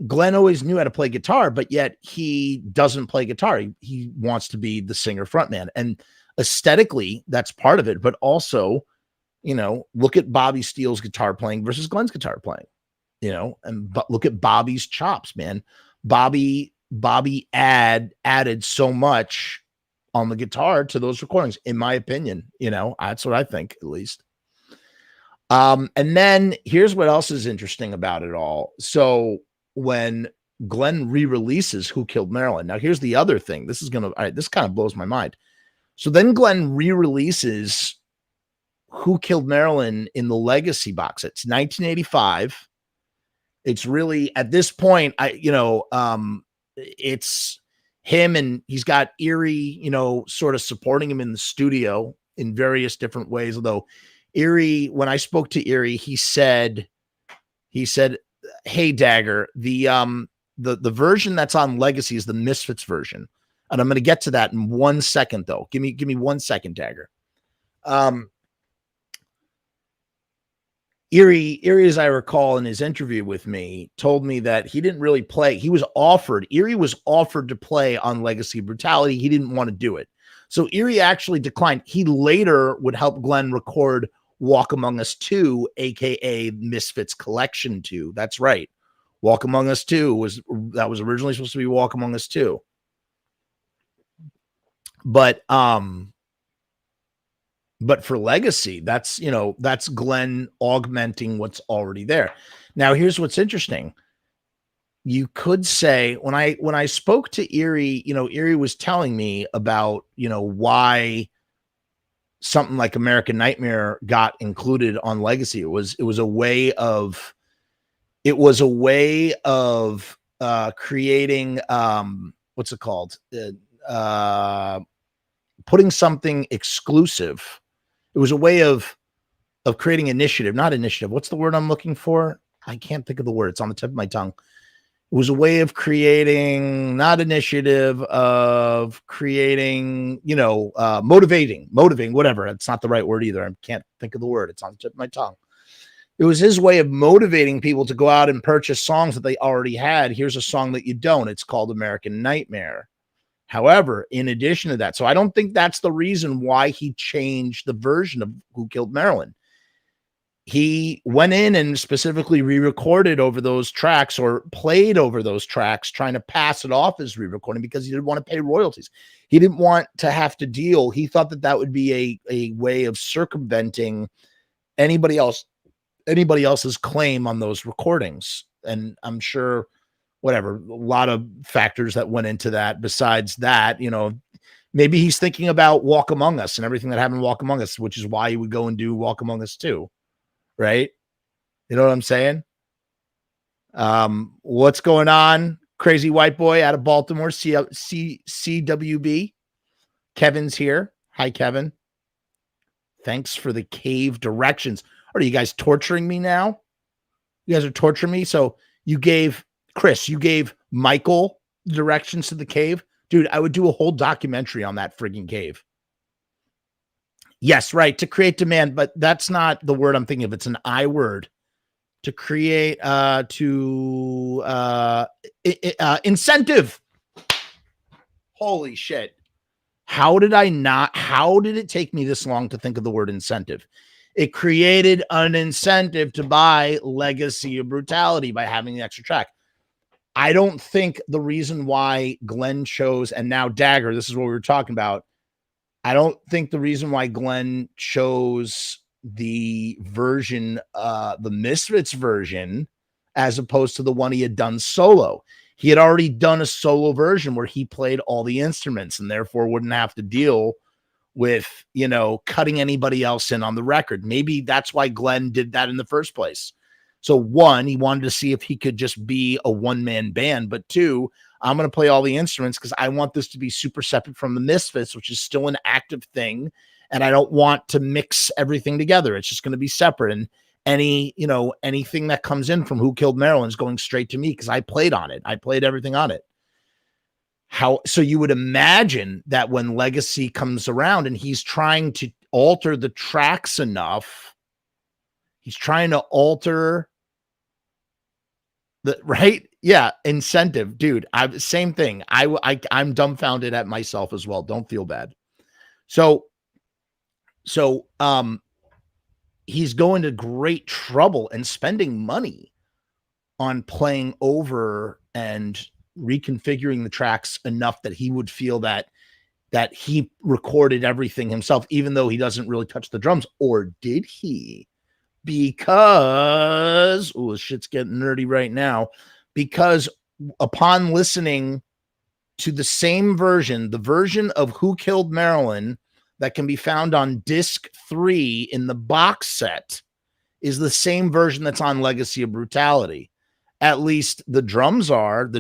Glenn always knew how to play guitar, but yet he doesn't play guitar. He wants to be the singer frontman, and aesthetically that's part of it. But also, you know, look at Bobby Steele's guitar playing versus Glenn's guitar playing. you know, but look at Bobby's chops, man. Bobby added so much on the guitar to those recordings, in my opinion. You know, that's what I think, at least. And then here's what else is interesting about it all. So when Glenn re-releases Who Killed Marilyn, now here's the other thing. This is gonna, all right, this kind of blows my mind. So then Glenn re-releases Who Killed Marilyn in the Legacy box. It's 1985. It's really, at this point, it's him, and he's got Eerie, you know, sort of supporting him in the studio in various different ways. Although Eerie, when I spoke to Eerie, he said, "Hey Dagger, the version that's on Legacy is the Misfits version." And I'm going to get to that in 1 second, though. Give me 1 second, Dagger. Eerie, as I recall in his interview with me, told me that he didn't really play. Eerie was offered to play on Legacy Brutality. He didn't want to do it. So Eerie actually declined. He later would help Glenn record Walk Among Us 2, aka Misfits Collection 2. That's right. Walk Among Us 2 was originally supposed to be Walk Among Us 2. But for Legacy, that's Glenn augmenting what's already there. Now, here's what's interesting. You could say, when I spoke to Eerie, Eerie was telling me about, why something like American Nightmare got included on Legacy. It was a way of creating, what's it called? Putting something exclusive. It was a way of creating initiative, not initiative. What's the word I'm looking for? I can't think of the word. It's on the tip of my tongue. It was a way of creating, not initiative, of creating, motivating, whatever. It's not the right word either. I can't think of the word. It's on the tip of my tongue. It was his way of motivating people to go out and purchase songs that they already had. Here's a song that you don't. It's called American Nightmare. However, in addition to that, so I don't think that's the reason why he changed the version of Who Killed Marilyn. He went in and specifically re-recorded over those tracks, or played over those tracks, trying to pass it off as re-recording because he didn't want to pay royalties. He didn't want to have to deal. He thought that would be a way of circumventing anybody else's claim on those recordings. And I'm sure, whatever, a lot of factors that went into that. Besides that, maybe he's thinking about Walk Among Us and everything that happened in Walk Among Us, which is why he would go and do Walk Among Us 2, right? You know what I'm saying? What's going on? Crazy White Boy out of Baltimore, CWB. Kevin's here. Hi, Kevin. Thanks for the cave directions. Are you guys torturing me now? You guys are torturing me? So you gave... Chris, you gave Michael directions to the cave. Dude, I would do a whole documentary on that frigging cave. Yes, right. To create demand, but that's not the word I'm thinking of. It's an I word. To create, incentive. Holy shit. How did it take me this long to think of the word incentive? It created an incentive to buy Legacy of Brutality by having the extra track. I don't think the reason why Glenn chose, and now Dagger, this is what we were talking about. I don't think the reason why Glenn chose the version, the Misfits version, as opposed to the one he had done solo. He had already done a solo version where he played all the instruments and therefore wouldn't have to deal with, cutting anybody else in on the record. Maybe that's why Glenn did that in the first place. So one, he wanted to see if he could just be a one-man band, but two, I'm going to play all the instruments because I want this to be super separate from the Misfits, which is still an active thing. And I don't want to mix everything together. It's just going to be separate. And anything that comes in from Who Killed Marilyn is going straight to me because I played on it. I played everything on it. So you would imagine that when Legacy comes around and he's trying to alter the tracks enough, he's trying to alter the right. Yeah. Incentive, dude. Same thing. I'm dumbfounded at myself as well. Don't feel bad. So he's going to great trouble and spending money on playing over and reconfiguring the tracks enough that he would feel that he recorded everything himself, even though he doesn't really touch the drums. Or did he? Because shit's getting nerdy right now. Because upon listening to the same version, the version of Who Killed Marilyn that can be found on disc 3 in the box set, is the same version that's on Legacy of Brutality. At least the drums and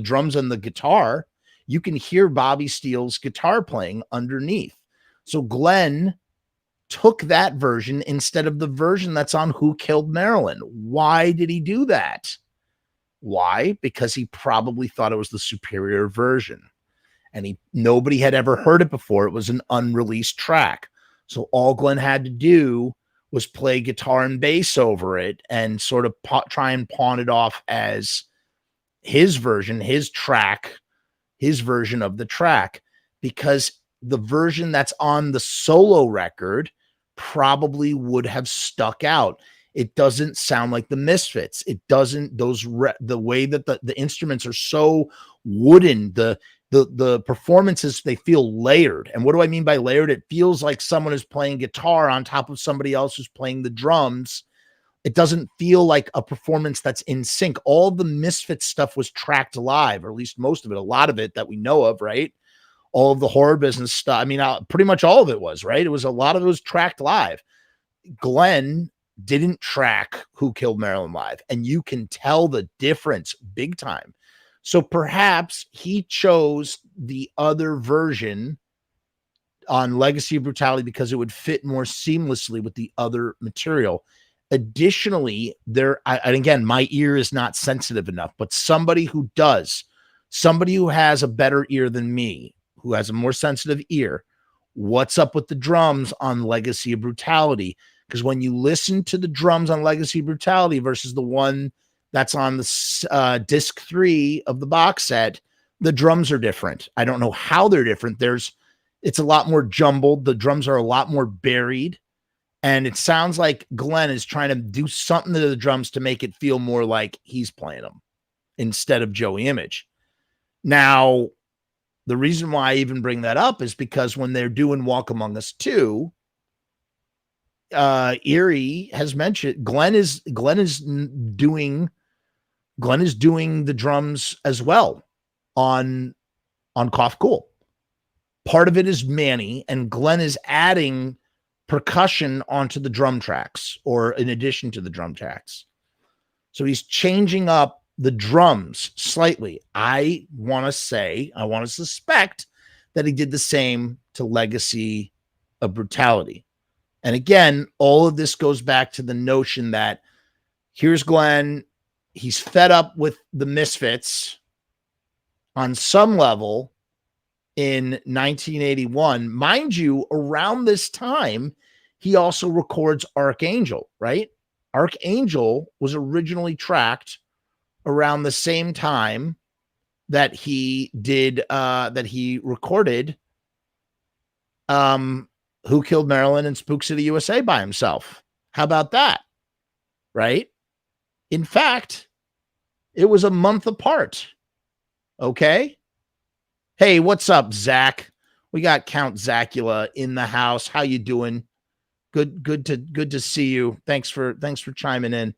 the guitar. You can hear Bobby Steele's guitar playing underneath. So Glenn took that version instead of the version that's on Who Killed Marilyn. Why did he do that? Why? Because he probably thought it was the superior version. And nobody had ever heard it before. It was an unreleased track. So all Glenn had to do was play guitar and bass over it and sort of try and pawn it off as his version, his version of the track, because the version that's on the solo record probably would have stuck out. It doesn't sound like the Misfits. It doesn't, the way that the instruments are so wooden, the performances, they feel layered. And what do I mean by layered? It feels like someone is playing guitar on top of somebody else who's playing the drums. It doesn't feel like a performance that's in sync. All the Misfits stuff was tracked live, or at least most of it, a lot of it that we know of, right? All of the horror business stuff. I mean, pretty much all of it was, right? It was a lot of it was tracked live. Glenn didn't track Who Killed Marilyn live, and you can tell the difference big time. So perhaps he chose the other version on Legacy of Brutality because it would fit more seamlessly with the other material. Additionally, and again, my ear is not sensitive enough, but somebody who has a better ear than me, who has a more sensitive ear, what's up with the drums on Legacy of Brutality? Because when you listen to the drums on Legacy of Brutality versus the one that's on the disc 3 of the box set, the drums are different. I don't know how they're different. It's a lot more jumbled. The drums are a lot more buried. And it sounds like Glenn is trying to do something to the drums to make it feel more like he's playing them instead of Joey Image. Now, the reason why I even bring that up is because when they're doing Walk Among Us 2, Erie has mentioned Glenn is doing the drums as well on Cough Cool. Part of it is Manny, and Glenn is adding percussion onto the drum tracks, or in addition to the drum tracks. So he's changing up the drums slightly. I want to suspect that he did the same to Legacy of Brutality. And again, all of this goes back to the notion that here's Glenn, he's fed up with the Misfits on some level in 1981. Mind you, around this time, he also records Archangel, right? Archangel was originally tracked around the same time that he recorded Who Killed Marilyn and Spook City USA by himself. How about that? Right? In fact, it was a month apart. Okay. Hey, what's up, Zach? We got Count Zacula in the house. How you doing? Good to see you. Thanks for chiming in.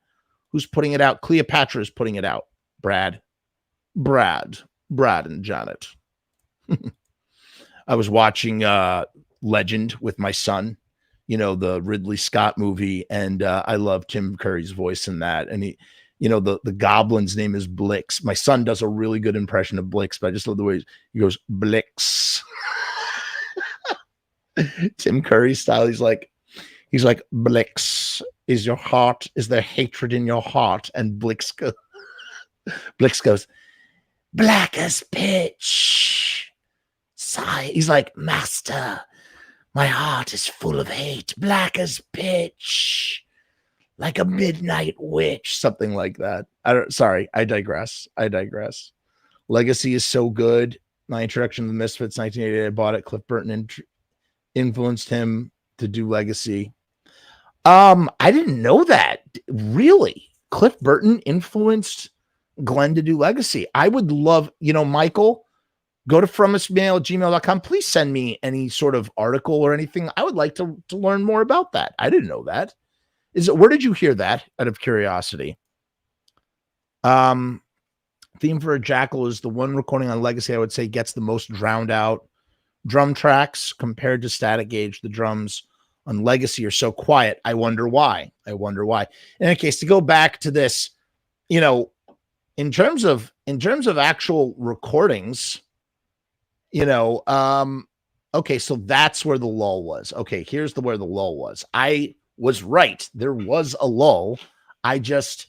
Who's putting it out? Cleopatra is putting it out. Brad and Janet. I was watching Legend with my son, the Ridley Scott movie, and I love Tim Curry's voice in that. And he, the goblin's name is Blix. My son does a really good impression of Blix, but I just love the way he goes, Blix. Tim Curry style. He's like, Blix, is there hatred in your heart? And Blix goes, black as pitch. Sigh. He's like, Master, my heart is full of hate, black as pitch, like a midnight witch, something like that. I digress. Legacy is so good. My introduction to the Misfits, 1988, I bought it. Cliff Burton influenced him to do Legacy. I didn't know that. Really? Cliff Burton influenced Glenn to do Legacy. I would love, Michael, go to FrumessMAIL@gmail.com. Please send me any sort of article or anything. I would like to learn more about that. I didn't know that. Where did you hear that, out of curiosity? Theme for a Jackal is the one recording on Legacy I would say gets the most drowned out drum tracks compared to Static Gauge. The drums on Legacy are so quiet. I wonder why. In any case, to go back to this, in terms of actual recordings, okay, so that's where the lull was. Okay, here's where the lull was. I was right. There was a lull. I just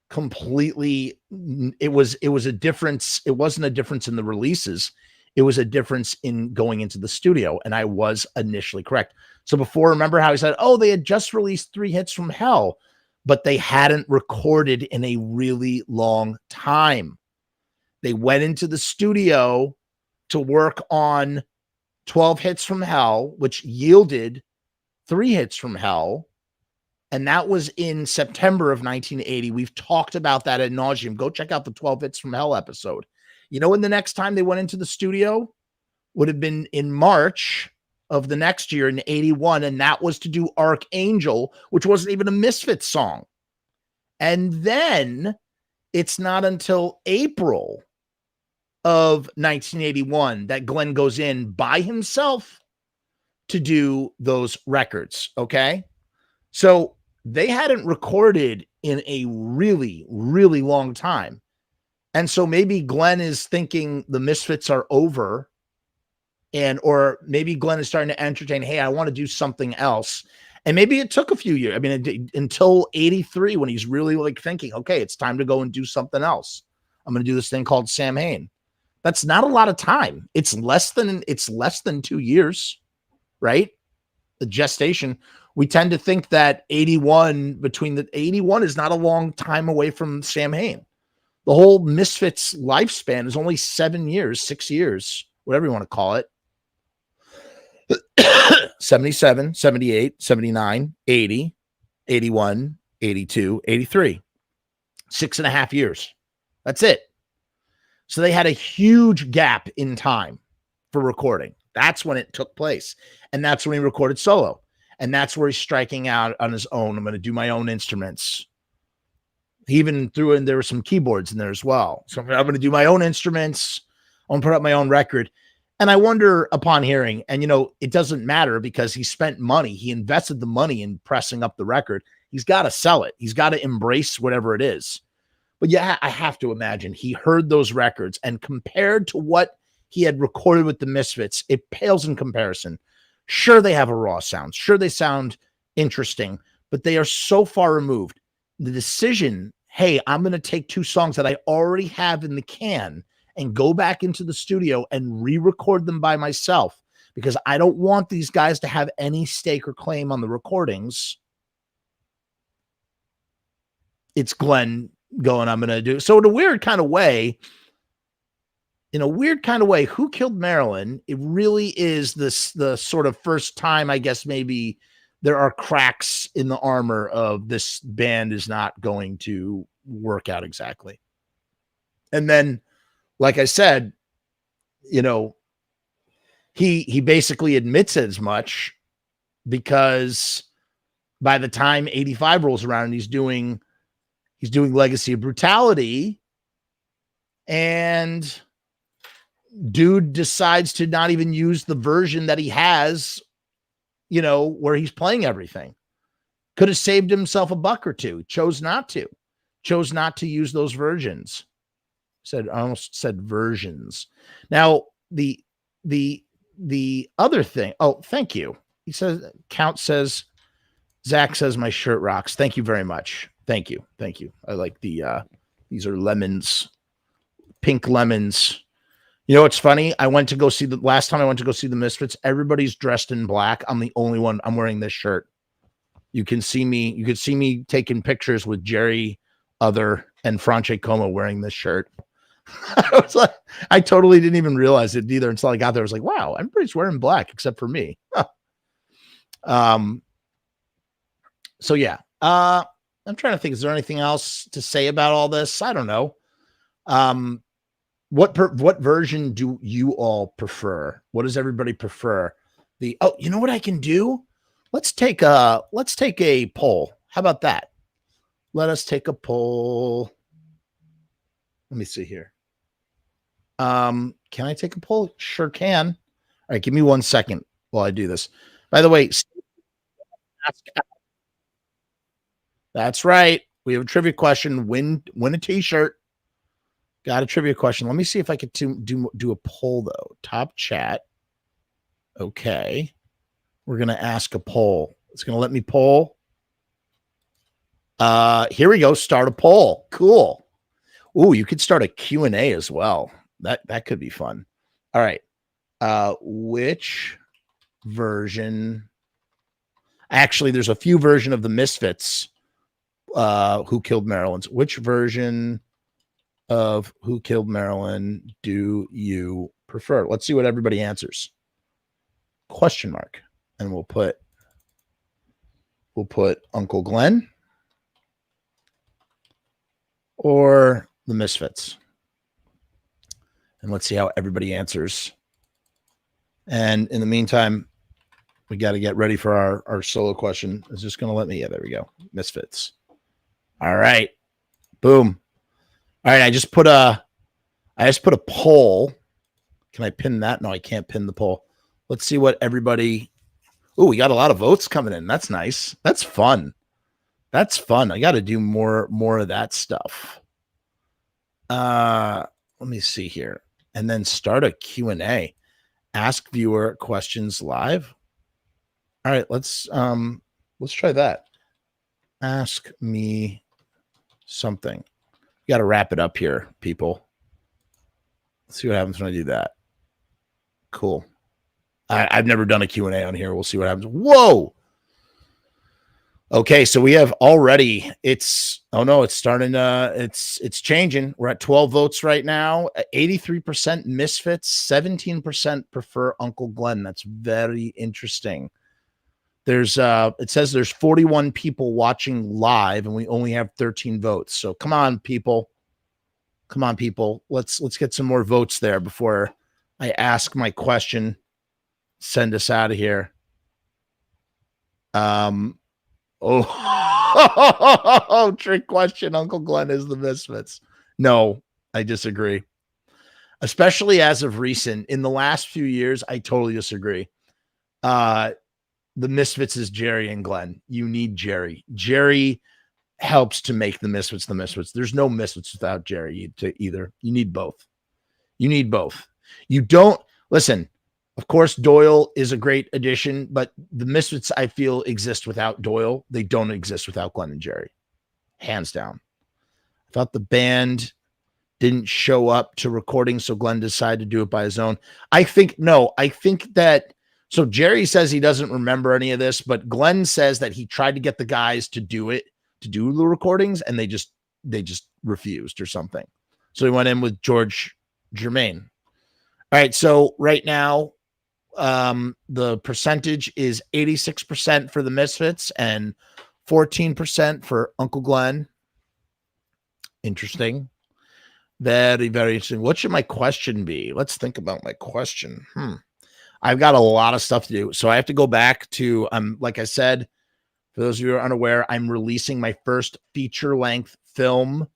completely, it was a difference. It wasn't a difference in the releases. It was a difference in going into the studio. And I was initially correct. So before, remember how he said, oh, they had just released 3 Hits from Hell, but they hadn't recorded in a really long time. They went into the studio to work on 12 Hits from Hell, which yielded 3 Hits from Hell. And that was in September of 1980. We've talked about that ad nauseum. Go check out the 12 Hits from Hell episode. When the next time they went into the studio would have been in March of the next year in 81. And that was to do Archangel, which wasn't even a Misfits song. And then it's not until April of 1981 that Glenn goes in by himself to do those records. Okay. So they hadn't recorded in a really, really long time. And so maybe Glenn is thinking the Misfits are over, or maybe Glenn is starting to entertain, hey, I want to do something else. And maybe it took a few years. I mean, until 83, when he's really thinking, okay, it's time to go and do something else. I'm going to do this thing called Sam Hain. That's not a lot of time. It's less than 2 years, right? The gestation. We tend to think that 81 is not a long time away from Sam Hain. The whole Misfits lifespan is only 7 years, 6 years, whatever you want to call it. 77, 78, 79, 80, 81, 82, 83. 6.5 years. That's it. So they had a huge gap in time for recording. That's when it took place. And that's when he recorded solo. And that's where he's striking out on his own. I'm going to do my own instruments. He even threw in, there were some keyboards in there as well. So I'm going to do my own instruments. I'm going to put up my own record. And I wonder, upon hearing, and it doesn't matter because he spent money. He invested the money in pressing up the record. He's got to sell it. He's got to embrace whatever it is. But yeah, I have to imagine he heard those records, and compared to what he had recorded with the Misfits, it pales in comparison. Sure, they have a raw sound. Sure, they sound interesting, but they are so far removed. The decision, hey, I'm going to take 2 songs that I already have in the can and go back into the studio and re-record them by myself, because I don't want these guys to have any stake or claim on the recordings. It's Glenn going, I'm going to do. So in a weird kind of way, Who Killed Marilyn? It really is the sort of first time, I guess, maybe there are cracks in the armor of this band is not going to work out exactly. And then, like I said, he basically admits as much, because by the time 85 rolls around and he's doing Legacy of Brutality, and dude decides to not even use the version that he has, where he's playing everything. Could have saved himself $1 or $2. Chose not to use those versions. I almost said versions. Now, the other thing. Oh, thank you. He says, Count says, Zach says my shirt rocks. Thank you very much. Thank you. I like these are lemons, pink lemons. It's funny. Last time I went to go see the Misfits, everybody's dressed in black. I'm the only one. I'm wearing this shirt. You could see me taking pictures with Jerry Other and Franche Como wearing this shirt. I totally didn't even realize it either until I got there. I was like, wow, everybody's wearing black except for me. So yeah. I'm trying to think, is there anything else to say about all this? I don't know. What version do you all prefer? What does everybody prefer? You know what I can do? Let's take a poll. How about that? Let us take a poll. Let me see here. Can I take a poll? Sure can. All right, give me 1 second while I do this. By the way, that's right. We have a trivia question. Win a t-shirt. Got a trivia question. Let me see if I could do a poll though. Top chat. Okay. We're going to ask a poll. It's going to let me poll. Here we go. Start a poll. Cool. Ooh, you could start a Q&A as well. That could be fun. All right. Which version? Actually, there's a few versions of the Misfits. Who Killed Marilyn? Which version of Who Killed Marilyn do you prefer? Let's see what everybody answers. Question mark. And we'll put Uncle Glenn or the Misfits. And let's see how everybody answers. And in the meantime, we got to get ready for our solo question. It's just going to let me. Yeah, there we go. Misfits. All right. Boom. All right. I just put a poll. Can I pin that? No, I can't pin the poll. Let's see what everybody. Oh, we got a lot of votes coming in. That's nice. That's fun. That's fun. I got to do more of that stuff. Let me see here. And then start a Q&A. Ask viewer questions live. All right, let's try that. Ask me something. You got to wrap it up here, people. Let's see what happens when I do that. Cool. I've never done a Q&A on here. We'll see what happens. Whoa. Okay, so we have already, it's starting to, it's changing. We're at 12 votes right now. 83% Misfits, 17% prefer Uncle Glenn. That's very interesting. There's it says there's 41 people watching live and we only have 13 votes. So come on, people. Come on, people. Let's get some more votes there before I ask my question. Send us out of here. Oh, trick question. Uncle Glenn is the Misfits. No, I disagree. Especially as of recent. In the last few years, I totally disagree. The Misfits is Jerry and Glenn. You need Jerry. Jerry helps to make the Misfits the Misfits. There's no Misfits without Jerry either. You need both. You need both. You don't listen. Of course, Doyle is a great addition, but the Misfits, I feel, exist without Doyle. They don't exist without Glenn and Jerry. Hands down. I thought the band didn't show up to recording, so Glenn decided to do it by his own. I think that, so Jerry says he doesn't remember any of this, but Glenn says that he tried to get the guys to do the recordings, and they just refused or something. So he went in with George Germain. All right, so right now, the percentage is 86% for the Misfits and 14% for Uncle Glenn. Interesting. Very, very interesting. What should my question be? Let's think about my question. I've got a lot of stuff to do. So I have to go back to, like I said, for those of you who are unaware, I'm releasing my first feature-length film.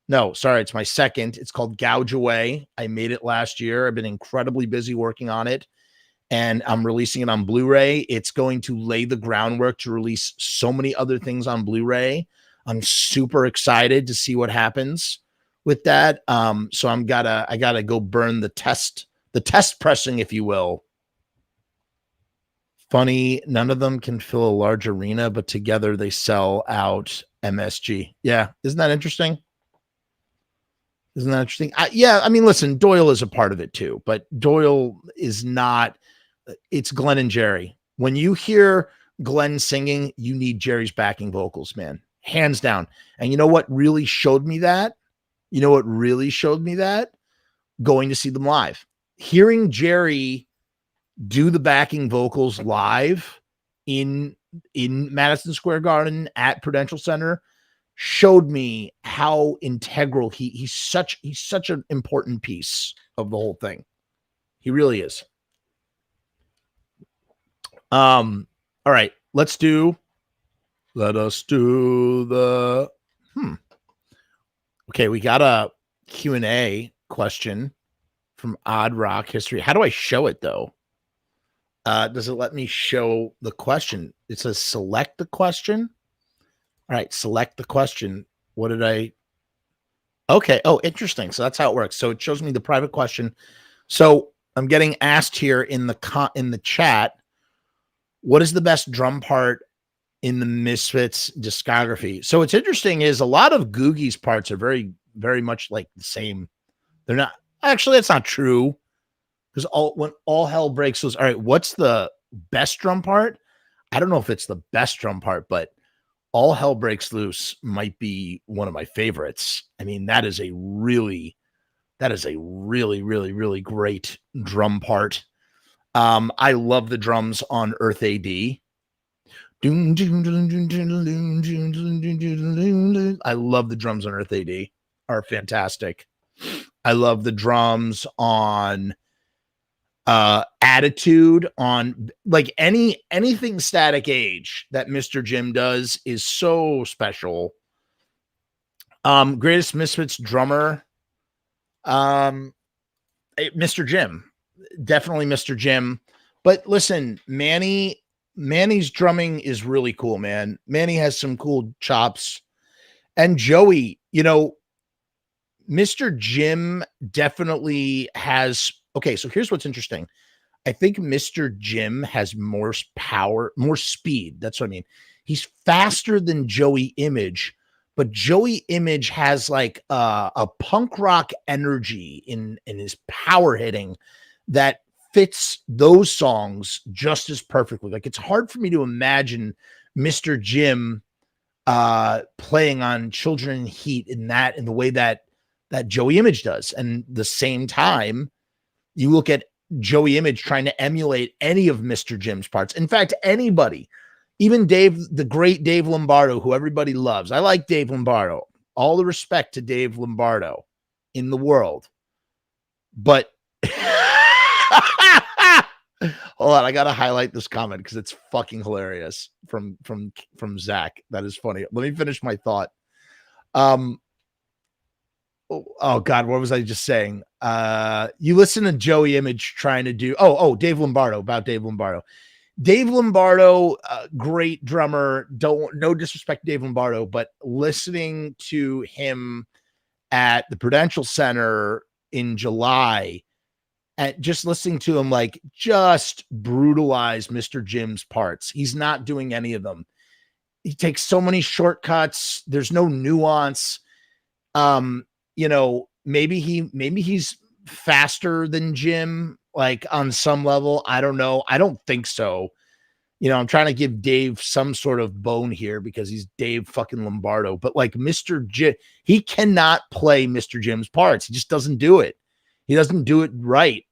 No, sorry, it's my second. It's called Gouge Away. I made it last year. I've been incredibly busy working on it. And I'm releasing it on Blu-ray. It's going to lay the groundwork to release so many other things on Blu-ray. I'm super excited to see what happens with that. So I gotta go burn the test pressing, if you will. Funny, none of them can fill a large arena, but together they sell out MSG. Yeah, isn't that interesting? Isn't that interesting? Yeah, I mean, listen, Doyle is a part of it too, but Doyle is not. It's Glenn and Jerry. When you hear Glenn singing, you need Jerry's backing vocals, man. Hands down. And you know what really showed me that? Going to see them live. Hearing Jerry do the backing vocals live in Madison Square Garden at Prudential Center, showed me how integral he's such an important piece of the whole thing. He really is. All right, let us do the okay, we got a Q&A question from Odd Rock History. How do I show it though? Does it let me show the question? It says select the question. All right, select the question. What did I? Okay. Oh, interesting. So that's how it works. So it shows me the private question. So I'm getting asked here in the chat, what is the best drum part in the Misfits discography? So what's interesting is a lot of Googie's parts are very, very much like the same. They're not actually, that's not true. Because when all hell breaks loose. All right, what's the best drum part? I don't know if it's the best drum part, but all hell breaks loose might be one of my favorites. I mean, that is a really, really great drum part. I love the drums on Earth AD. I love the drums on Earth AD, are fantastic. I love the drums on Attitude, on like anything Static Age that Mr. Jim does is so special. Greatest Misfits drummer, Mr. Jim, definitely Mr. Jim. But listen, Manny's drumming is really cool, man. Manny has some cool chops, and Joey, you know, Mr. Jim definitely has. Okay, so here's what's interesting. I think Mr. Jim has more power, more speed. That's what I mean. He's faster than Joey Image, but Joey Image has like a punk rock energy in his power hitting that fits those songs just as perfectly. Like, it's hard for me to imagine Mr. Jim playing on Children in Heat in the way that Joey Image does. And the same time, you look at Joey Image trying to emulate any of Mr. Jim's parts. In fact, anybody, even the great Dave Lombardo, who everybody loves. I like Dave Lombardo. All the respect to Dave Lombardo in the world. But hold on, I got to highlight this comment because it's fucking hilarious from Zach. That is funny. Let me finish my thought. Oh God, what was I just saying? You listen to Joey Image trying to do Dave Lombardo, about Dave Lombardo. Dave Lombardo, great drummer. No disrespect to Dave Lombardo, but listening to him at the Prudential Center in July, and just listening to him like just brutalize Mr. Jim's parts. He's not doing any of them. He takes so many shortcuts. There's no nuance. You know, maybe he's faster than Jim, like on some level. I don't know. I don't think so. You know, I'm trying to give Dave some sort of bone here because he's Dave fucking Lombardo, but like Mr. Jim, he cannot play Mr. Jim's parts. He just doesn't do it. He doesn't do it right.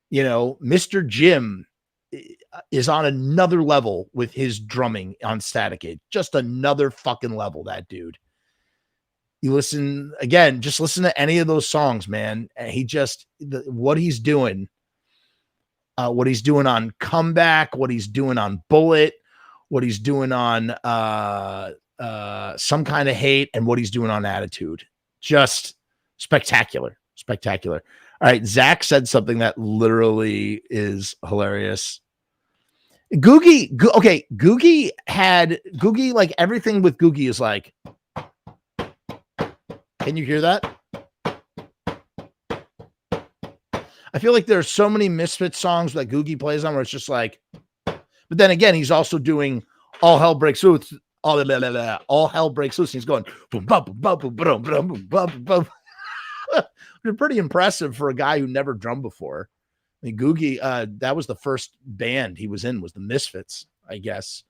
You know, Mr. Jim is on another level with his drumming on Static Age. Just another fucking level, that dude. You listen again, just listen to any of those songs, man. What he's doing on Comeback, what he's doing on Bullet, what he's doing on Some Kind of Hate, and what he's doing on Attitude. Just spectacular. All right, Zach said something that literally is hilarious. Googie, like everything with Googie is like, can you hear that? I feel like there's so many Misfits songs that Googie plays on where it's just like, but then again, he's also doing All Hell Breaks Loose. All Hell Breaks Loose. And he's going, boom, boom, boom, boom, boom, boom, boom, boom, boom. They're pretty impressive for a guy who never drummed before. I mean, Googie, that was the first band he was in, was the Misfits, I guess.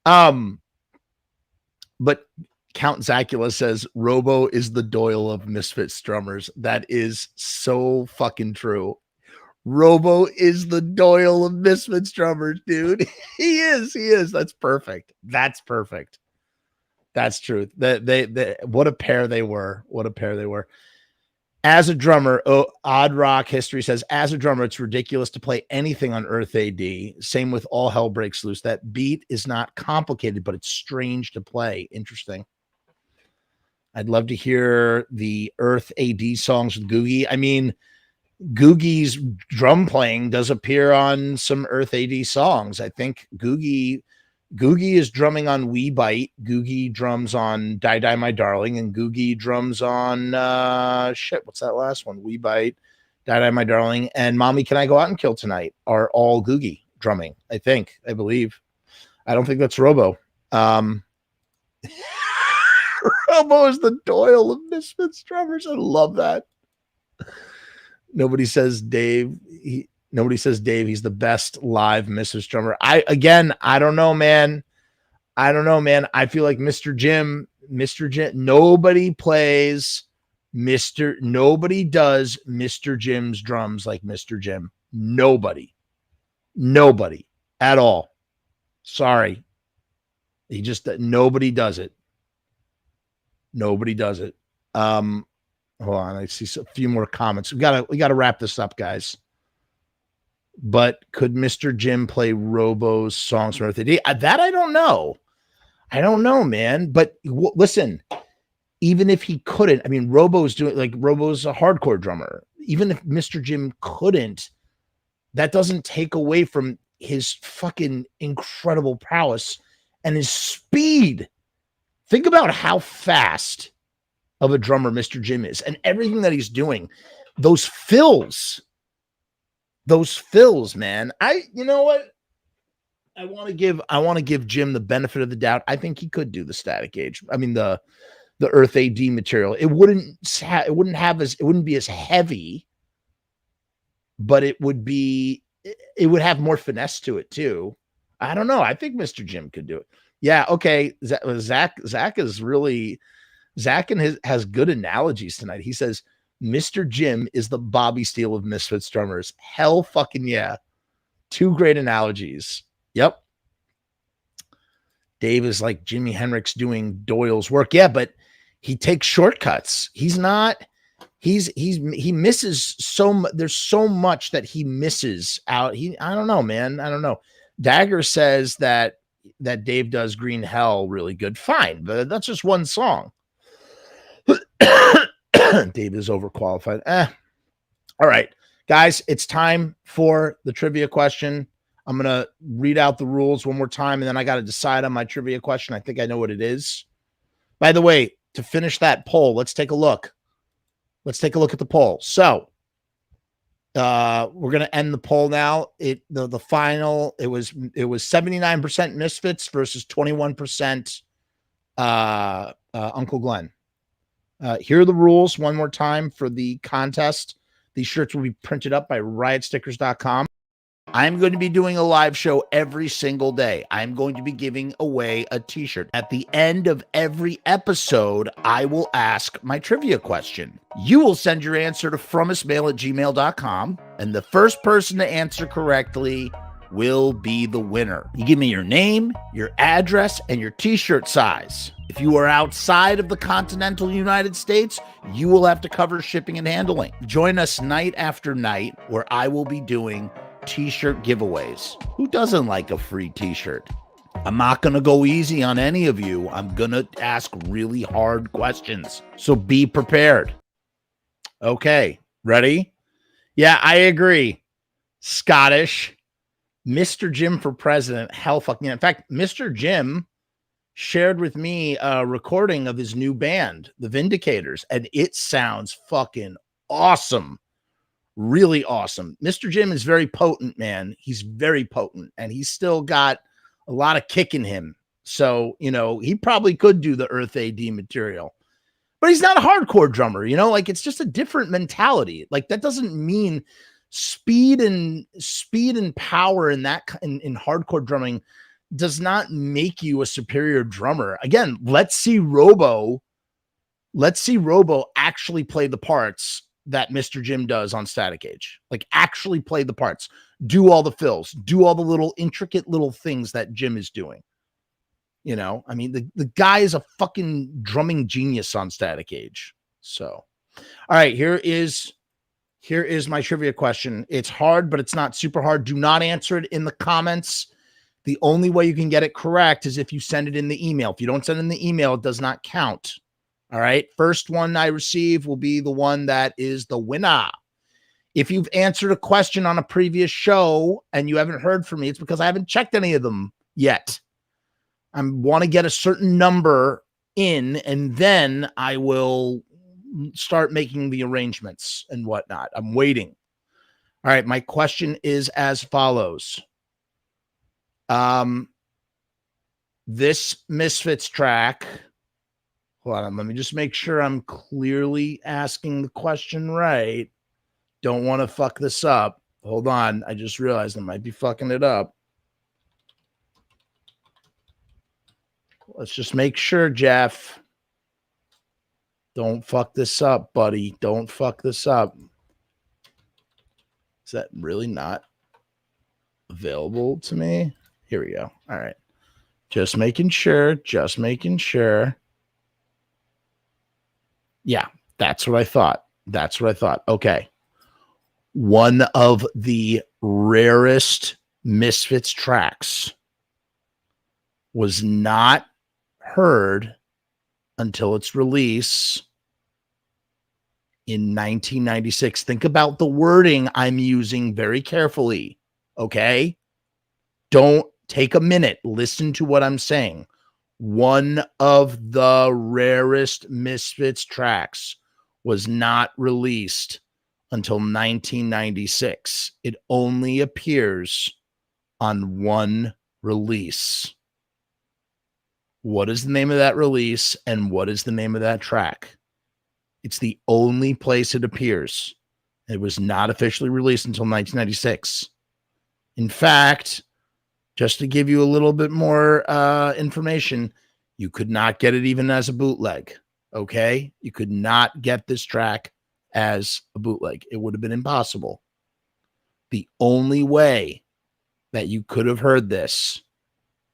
But Count Zacula says Robo is the Doyle of Misfits drummers. That is so fucking true. Robo is the Doyle of Misfits drummers, dude. He is. That's perfect. That's true. What a pair they were. What a pair they were. As a drummer, Odd Rock History says, as a drummer, it's ridiculous to play anything on Earth AD. Same with All Hell Breaks Loose. That beat is not complicated, but it's strange to play. Interesting. I'd love to hear the Earth AD songs with Googie. I mean, Googie's drum playing does appear on some Earth AD songs. I think Googie is drumming on We Bite. Googie drums on Die Die My Darling, and Googie drums on what's that last one? We Bite, Die Die My Darling, and Mommy Can I Go Out and Kill Tonight are all Googie drumming. I believe. I don't think that's Robo. Robo is the Doyle of Misfits drummers. I love that. Nobody says Dave. Nobody says Dave. He's the best live Misfits drummer. I don't know, man. I feel like Mr. Jim. Nobody does Mr. Jim's drums like Mr. Jim. Nobody at all. Sorry. Nobody does it. Nobody does it. Hold on. I see a few more comments. We gotta wrap this up, guys. But could Mr. Jim play Robo's songs from Earth AD? That I don't know. I don't know, man. But listen, even if he couldn't, I mean, Robo's a hardcore drummer. Even if Mr. Jim couldn't, that doesn't take away from his fucking incredible prowess and his speed. Think about how fast of a drummer Mr. Jim is and everything that he's doing. Those fills, man. You know what? I want to give Jim the benefit of the doubt. I think he could do the Static Age. I mean, the Earth AD material. It wouldn't be as heavy, but it would have more finesse to it too. I don't know. I think Mr. Jim could do it. Yeah. Okay. Zach has good analogies tonight. He says, Mr. Jim is the Bobby Steele of Misfits drummers. Hell fucking yeah. Two great analogies. Yep. Dave is like Jimi Hendrix doing Doyle's work. Yeah, but he takes shortcuts. He misses there's so much that he misses out. I don't know, man. I don't know. Dagger says that Dave does Green Hell really good. Fine, but that's just one song. Dave is overqualified. All right, guys, it's time for the trivia question. I'm going to read out the rules one more time, and then I got to decide on my trivia question. I think I know what it is. By the way, to finish that poll, let's take a look. Let's take a look at the poll. So we're going to end the poll now. The final, it was 79% Misfits versus 21% Uncle Glenn. Here are the rules one more time for the contest. These shirts will be printed up by riotstickers.com. I'm going to be doing a live show every single day. I'm going to be giving away a t-shirt. At the end of every episode, I will ask my trivia question. You will send your answer to FrumessMAIL@gmail.com, and the first person to answer correctly will be the winner. You give me your name, your address, and your t-shirt size. If you are outside of the continental United States, you will have to cover shipping and handling. Join us night after night where I will be doing t-shirt giveaways. Who doesn't like a free t-shirt? I'm not going to go easy on any of you. I'm going to ask really hard questions. So be prepared. Okay, ready? Yeah, I agree. Scottish. Mr. Jim for president. Hell fucking. In fact, Mr. Jim shared with me a recording of his new band, The Vindicators, and it sounds fucking awesome. Really awesome. Mr. Jim is very potent, man. He's very potent, and he's still got a lot of kick in him. So, he probably could do the Earth AD material, but he's not a hardcore drummer, like it's just a different mentality. Like that doesn't mean speed and power in hardcore drumming does not make you a superior drummer. Again, let's see Robo actually play the parts that Mr. Jim does on Static Age. Like actually play the parts, do all the fills, do all the little intricate little things that Jim is doing. You know, I mean, the guy is a fucking drumming genius on Static Age. So, all right, here is my trivia question. It's hard, but it's not super hard. Do not answer it in the comments. The only way you can get it correct is if you send it in the email. If you don't send it in the email, it does not count. All right. First one I receive will be the one that is the winner. If you've answered a question on a previous show and you haven't heard from me, it's because I haven't checked any of them yet. I want to get a certain number in, and then I will start making the arrangements and whatnot. I'm waiting. All right. My question is as follows. This Misfits track, hold on, let me just make sure I'm clearly asking the question right. Don't want to fuck this up. Hold on, I just realized I might be fucking it up. Let's just make sure, Jeff. Don't fuck this up, buddy. Don't fuck this up. Is that really not available to me? Here we go. All right. Just making sure. Just making sure. Yeah, that's what I thought. That's what I thought. Okay. One of the rarest Misfits tracks was not heard until its release in 1996. Think about the wording I'm using very carefully. Okay. Don't take a minute. Listen to what I'm saying. One of the rarest Misfits tracks was not released until 1996. It only appears on one release. What is the name of that release and what is the name of that track? It's the only place it appears. It was not officially released until 1996. In fact, just to give you a little bit more information, you could not get it even as a bootleg, okay? You could not get this track as a bootleg. It would have been impossible. The only way that you could have heard this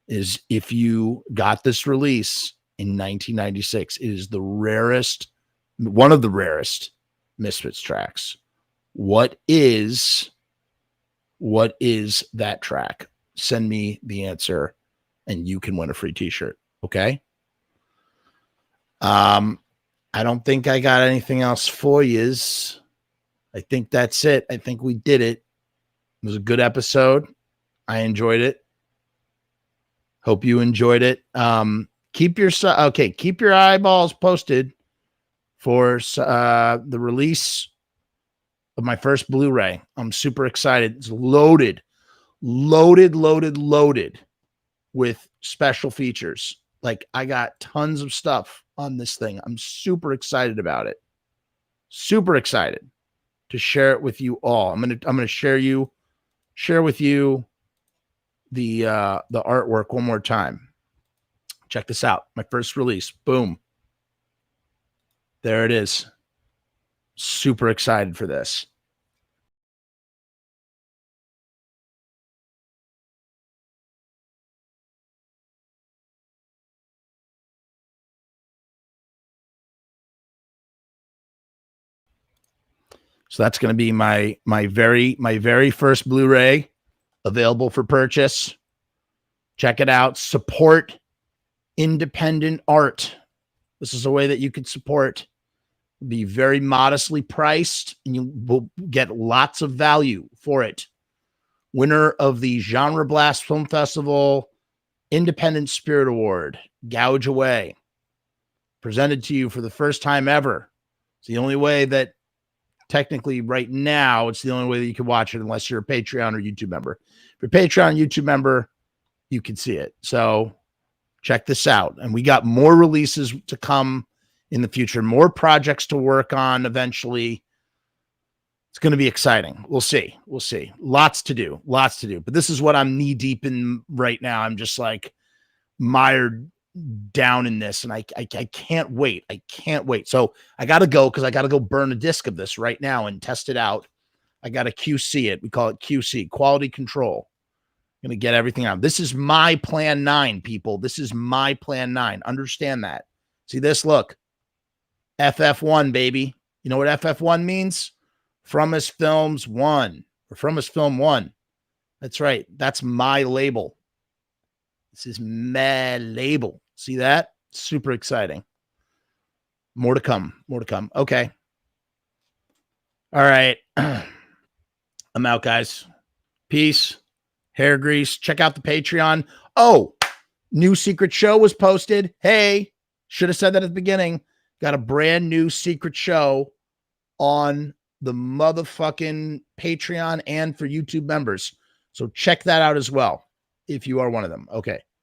is if you got this release in 1996. It is the rarest, one of the rarest Misfits tracks. What is that track? Send me the answer and you can win a free t-shirt. Okay. I don't think I got anything else for yous. I think that's it. I think we did it. It was a good episode. I enjoyed it. Hope you enjoyed it. Keep your eyeballs posted for the release of my first Blu-ray. I'm super excited. It's loaded with special features. Like, I got tons of stuff on this thing. I'm super excited about it. Super excited to share it with you all. I'm gonna share with you the artwork one more time. Check this out. My first release. Boom. There it is. Super excited for this. So that's going to be my very first Blu-ray available for purchase. Check it out. Support independent art. This is a way that you could support. Be very modestly priced, and you will get lots of value for it. Winner of the Genre Blast Film Festival Independent Spirit Award, Gouge Away. Presented to you for the first time ever. It's the only way that, technically right now, it's the only way that you can watch it unless you're a Patreon or YouTube member. If you're a Patreon, YouTube member, you can see it. So check this out. And we got more releases to come in the future, more projects to work on eventually. It's going to be exciting. We'll see. Lots to do. But this is what I'm knee deep in right now. I'm just like mired down in this, and I can't wait. So I got to go because I got to go burn a disc of this right now and test it out. I got to QC it. We call it QC, quality control. I'm going to get everything out. This is my plan 9, people. This is my plan 9. Understand that. See this? Look. FF1, baby. You know what FF1 means? Frumess Films 1 or Frumess Film 1. That's right. That's my label. This is my label. See that? Super exciting. More to come. More to come. Okay. All right. I'm out, guys. Peace. Hair grease. Check out the Patreon. Oh, new secret show was posted. Hey, should have said that at the beginning. Got a brand new secret show on the motherfucking Patreon and for YouTube members. So check that out as well if you are one of them. Okay.